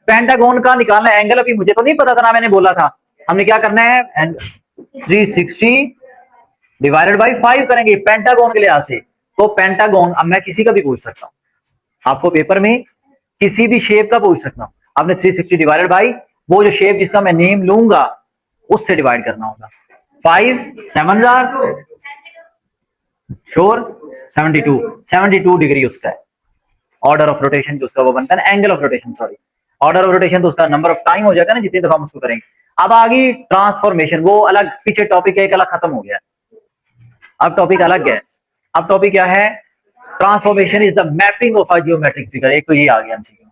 पेंटागन का निकालना है एंगल, अभी मुझे तो नहीं पता था ना, मैंने बोला था हमने क्या करना है, 360 डिवाइडेड बाई 5 करेंगे पेंटागन के लिहाज से, तो पेंटागन अब मैं किसी का भी पूछ सकता हूँ, आपको पेपर में किसी भी शेप का पूछ सकता हूँ, आपने 360 डिवाइडेड बाई वो जो शेप जिसका मैं नेम लूंगा उससे डिवाइड करना होगा। 5 7 श्योर 72 डिग्री उसका है, ऑर्डर ऑफ रोटेशन जो उसका वो बनता है ना, angle of rotation, sorry order of rotation, तो उसका नंबर ऑफ टाइम हो जाएगा ना जितनी दफा हम उसको करेंगे। अब आ गई ट्रांसफॉर्मेशन, वो अलग पीछे टॉपिक एक अलग खत्म हो गया, अब टॉपिक अलग है। अब टॉपिक क्या है? Transformation is the mapping of a geometric figure. एक तो ये आ गया एमसीक्यू,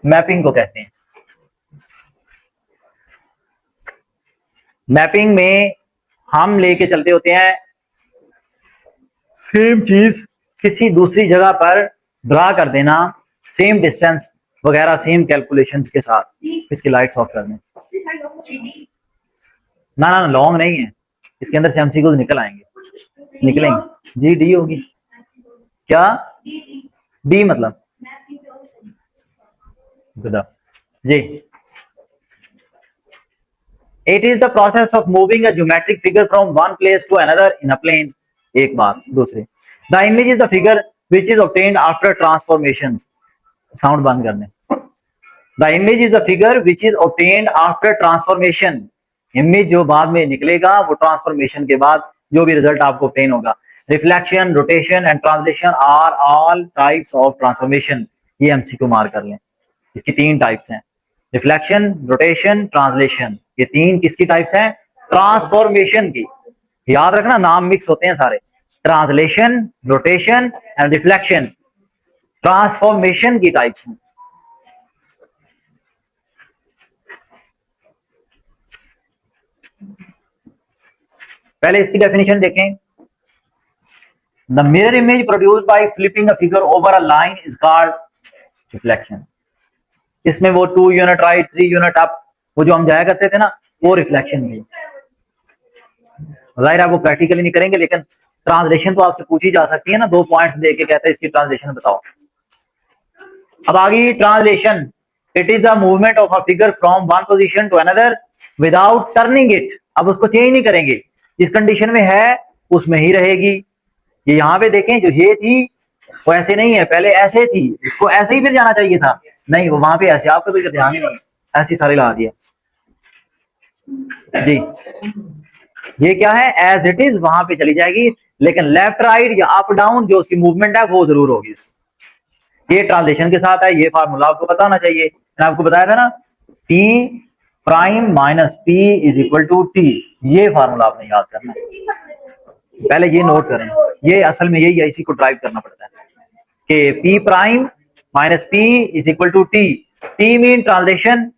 मैपिंग को कहते हैं। मैपिंग में हम लेके चलते होते हैं सेम चीज किसी दूसरी जगह पर ड्रा कर देना, सेम डिस्टेंस वगैरह, सेम कैलकुलेशंस के साथ। इसकी लाइट्स ऑफ कर दें। ना ना लॉन्ग नहीं है, इसके अंदर से एमसीक्यूज निकल आएंगे, निकलेंगे। जी डी होगी क्या? डी मतलब जी, it is the process of moving a geometric figure from one place to another in a plane. एक बात, दूसरे the image is the figure which is obtained after transformation. Sound बंद कर दें। The image is the figure which is obtained after transformation. Image जो बाद में निकलेगा वो ट्रांसफॉर्मेशन के बाद जो भी रिजल्ट आपको ऑब्टेन होगा। Reflection, rotation and translation are all types of transformation. ये एमसीक्यू मार्क कर लें, इसकी 3 टाइप्स हैं, रिफ्लेक्शन, रोटेशन, ट्रांसलेशन। ये 3 किसकी टाइप्स हैं? ट्रांसफॉर्मेशन की। याद रखना नाम मिक्स होते हैं सारे, translation, rotation and reflection transformation की टाइप्स हैं। पहले इसकी डेफिनेशन देखें। The mirror image produced by flipping a figure over a line is called reflection. इसमें वो 2 यूनिट राइट 3 यूनिट अप वो जो हम जाया करते थे ना, वो रिफ्लेक्शन भी। जाहिर है वो प्रैक्टिकली नहीं करेंगे, लेकिन ट्रांसलेशन तो आपसे पूछी जा सकती है ना, 2 पॉइंट्स दे के कहते हैं इसकी ट्रांसलेशन बताओ। अब आ गई translation. It is the movement of a figure from one position to another without turning it. अब उसको चेंज नहीं करेंगे, जिस कंडीशन में है उसमें ही रहेगी। ये यहाँ पे देखें, जो ये थी वो ऐसे नहीं है, पहले ऐसे थी, इसको ऐसे ही फिर जाना चाहिए था, नहीं वो वहां पे ऐसे, आपको तो ध्यान ही नहीं, ऐसी सारी ला दिया जी। ये क्या है? एज इट इज वहां पे चली जाएगी, लेकिन लेफ्ट राइट या अप डाउन जो उसकी मूवमेंट है वो जरूर होगी। ये ट्रांसलेशन के साथ है, ये फार्मूला आपको पता होना चाहिए। मैंने आपको बताया था ना, P prime minus P is equal to T। ये फार्मूला आपने याद करना है, पहले ये नोट करें। ये असल में यही है, इसी को ड्राइव करना पड़ता है कि P prime minus P is equal to T। T mean translation,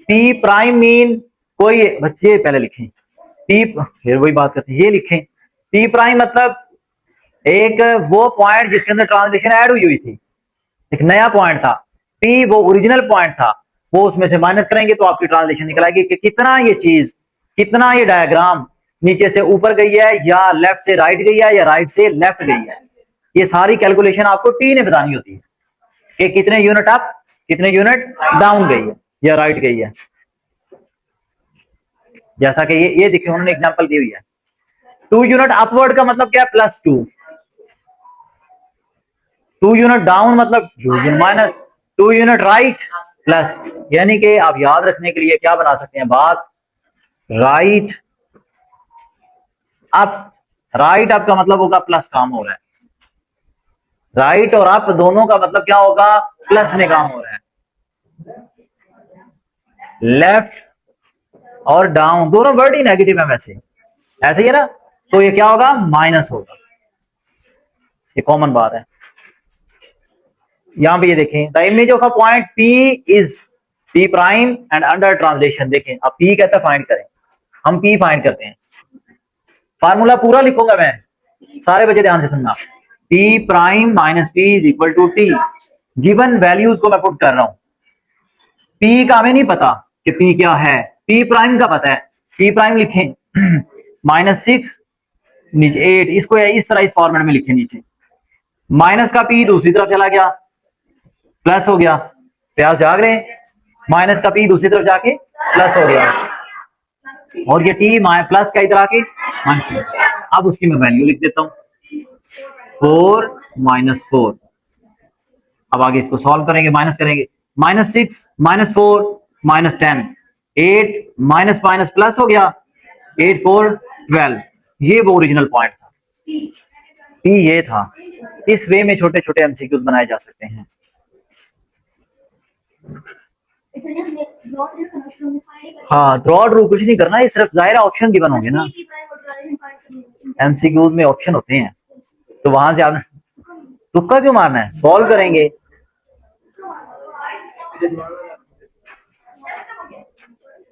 P prime mean कोई, बच्चे पहले लिखें P, फिर वही बात करते हैं, ये लिखें P प्राइम मतलब एक वो पॉइंट जिसके अंदर ट्रांसलेशन ऐड हुई थी, एक नया पॉइंट था। P वो ओरिजिनल पॉइंट था, वो उसमें से माइनस करेंगे तो आपकी ट्रांसलेशन निकल आएगी कि कितना ये चीज, कितना ये डायग्राम नीचे से ऊपर गई है, या लेफ्ट से राइट गई है, या राइट से लेफ्ट गई है। ये सारी कैलकुलेशन आपको T ने बतानी होती है कि कितने यूनिट अप, कितने यूनिट डाउन गई है या राइट गई है। जैसा कि ये देखिए उन्होंने एग्जांपल दी हुई है। 2 यूनिट अपवर्ड का मतलब क्या है? +2। 2 यूनिट डाउन मतलब माइनस, 2 यूनिट राइट प्लस। यानी कि आप याद रखने के लिए क्या बना सकते हैं बात, राइट अप। राइट अप का मतलब होगा प्लस काम हो रहा है, राइट और अप दोनों का मतलब क्या होगा? प्लस में काम हो रहा है। लेफ्ट और डाउन दोनों वर्ड ही नेगेटिव है वैसे, ऐसे ही है ना, तो ये क्या होगा? माइनस होगा। ये कॉमन बात है। यहां पे ये देखें, the image of a point P is P prime and under translation. देखें अब P कहता है फाइंड करें, हम P फाइंड करते हैं। फार्मूला पूरा लिखूंगा मैं, सारे बच्चे ध्यान से सुनना। P prime minus P is equal to T। Given values को मैं पुट कर रहा हूं। P का हमें नहीं पता कि P क्या है, P प्राइम का पता है। P प्राइम लिखें -6 नीचे 8, इसको इस तरह इस फॉर्मेट में लिखें। नीचे माइनस का P दूसरी तरफ चला गया, प्लस हो गया, प्यास जाग रहे हैं, माइनस का P दूसरी तरफ जाके प्लस हो गया, और ये T प्लस का इधर आके माइनस। अब उसकी मैं वैल्यू लिख देता हूं, 4 -4। अब आगे इसको सॉल्व करेंगे, माइनस करेंगे। -6 -4 -10, 8 माइनस माइनस प्लस हो गया, 8 4 12। ये वो ओरिजिनल पॉइंट था, पी ये था। इस वे में छोटे छोटे एमसीक्यूज बनाए जा सकते हैं। हाँ, ड्रॉ ड्रू कुछ नहीं करना, ये सिर्फ जाहिर ऑप्शन गिवन होंगे ना, एमसीक्यूज में ऑप्शन होते हैं, तो वहां से आपने तुक्का क्यों मारना है, सॉल्व करेंगे।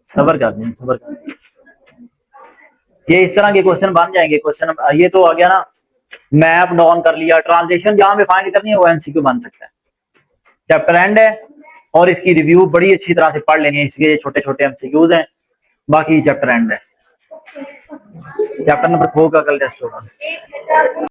सबर कर दें, सबर कर दें। ये इस तरह के क्वेश्चन बन जाएंगे। क्वेश्चन ये तो आ गया ना, मैप डाउन कर लिया, ट्रांसलेशन जहां पे फाइंड करनी है वो एमसीक्यू बन सकता है। चैप्टर एंड है और इसकी रिव्यू बड़ी अच्छी तरह से पढ़ लेनी है, इसके ये छोटे छोटे एमसीक्यूज हैं, बाकी चैप्टर एंड है। चैप्टर नंबर 4 का कल टेस्ट होगा।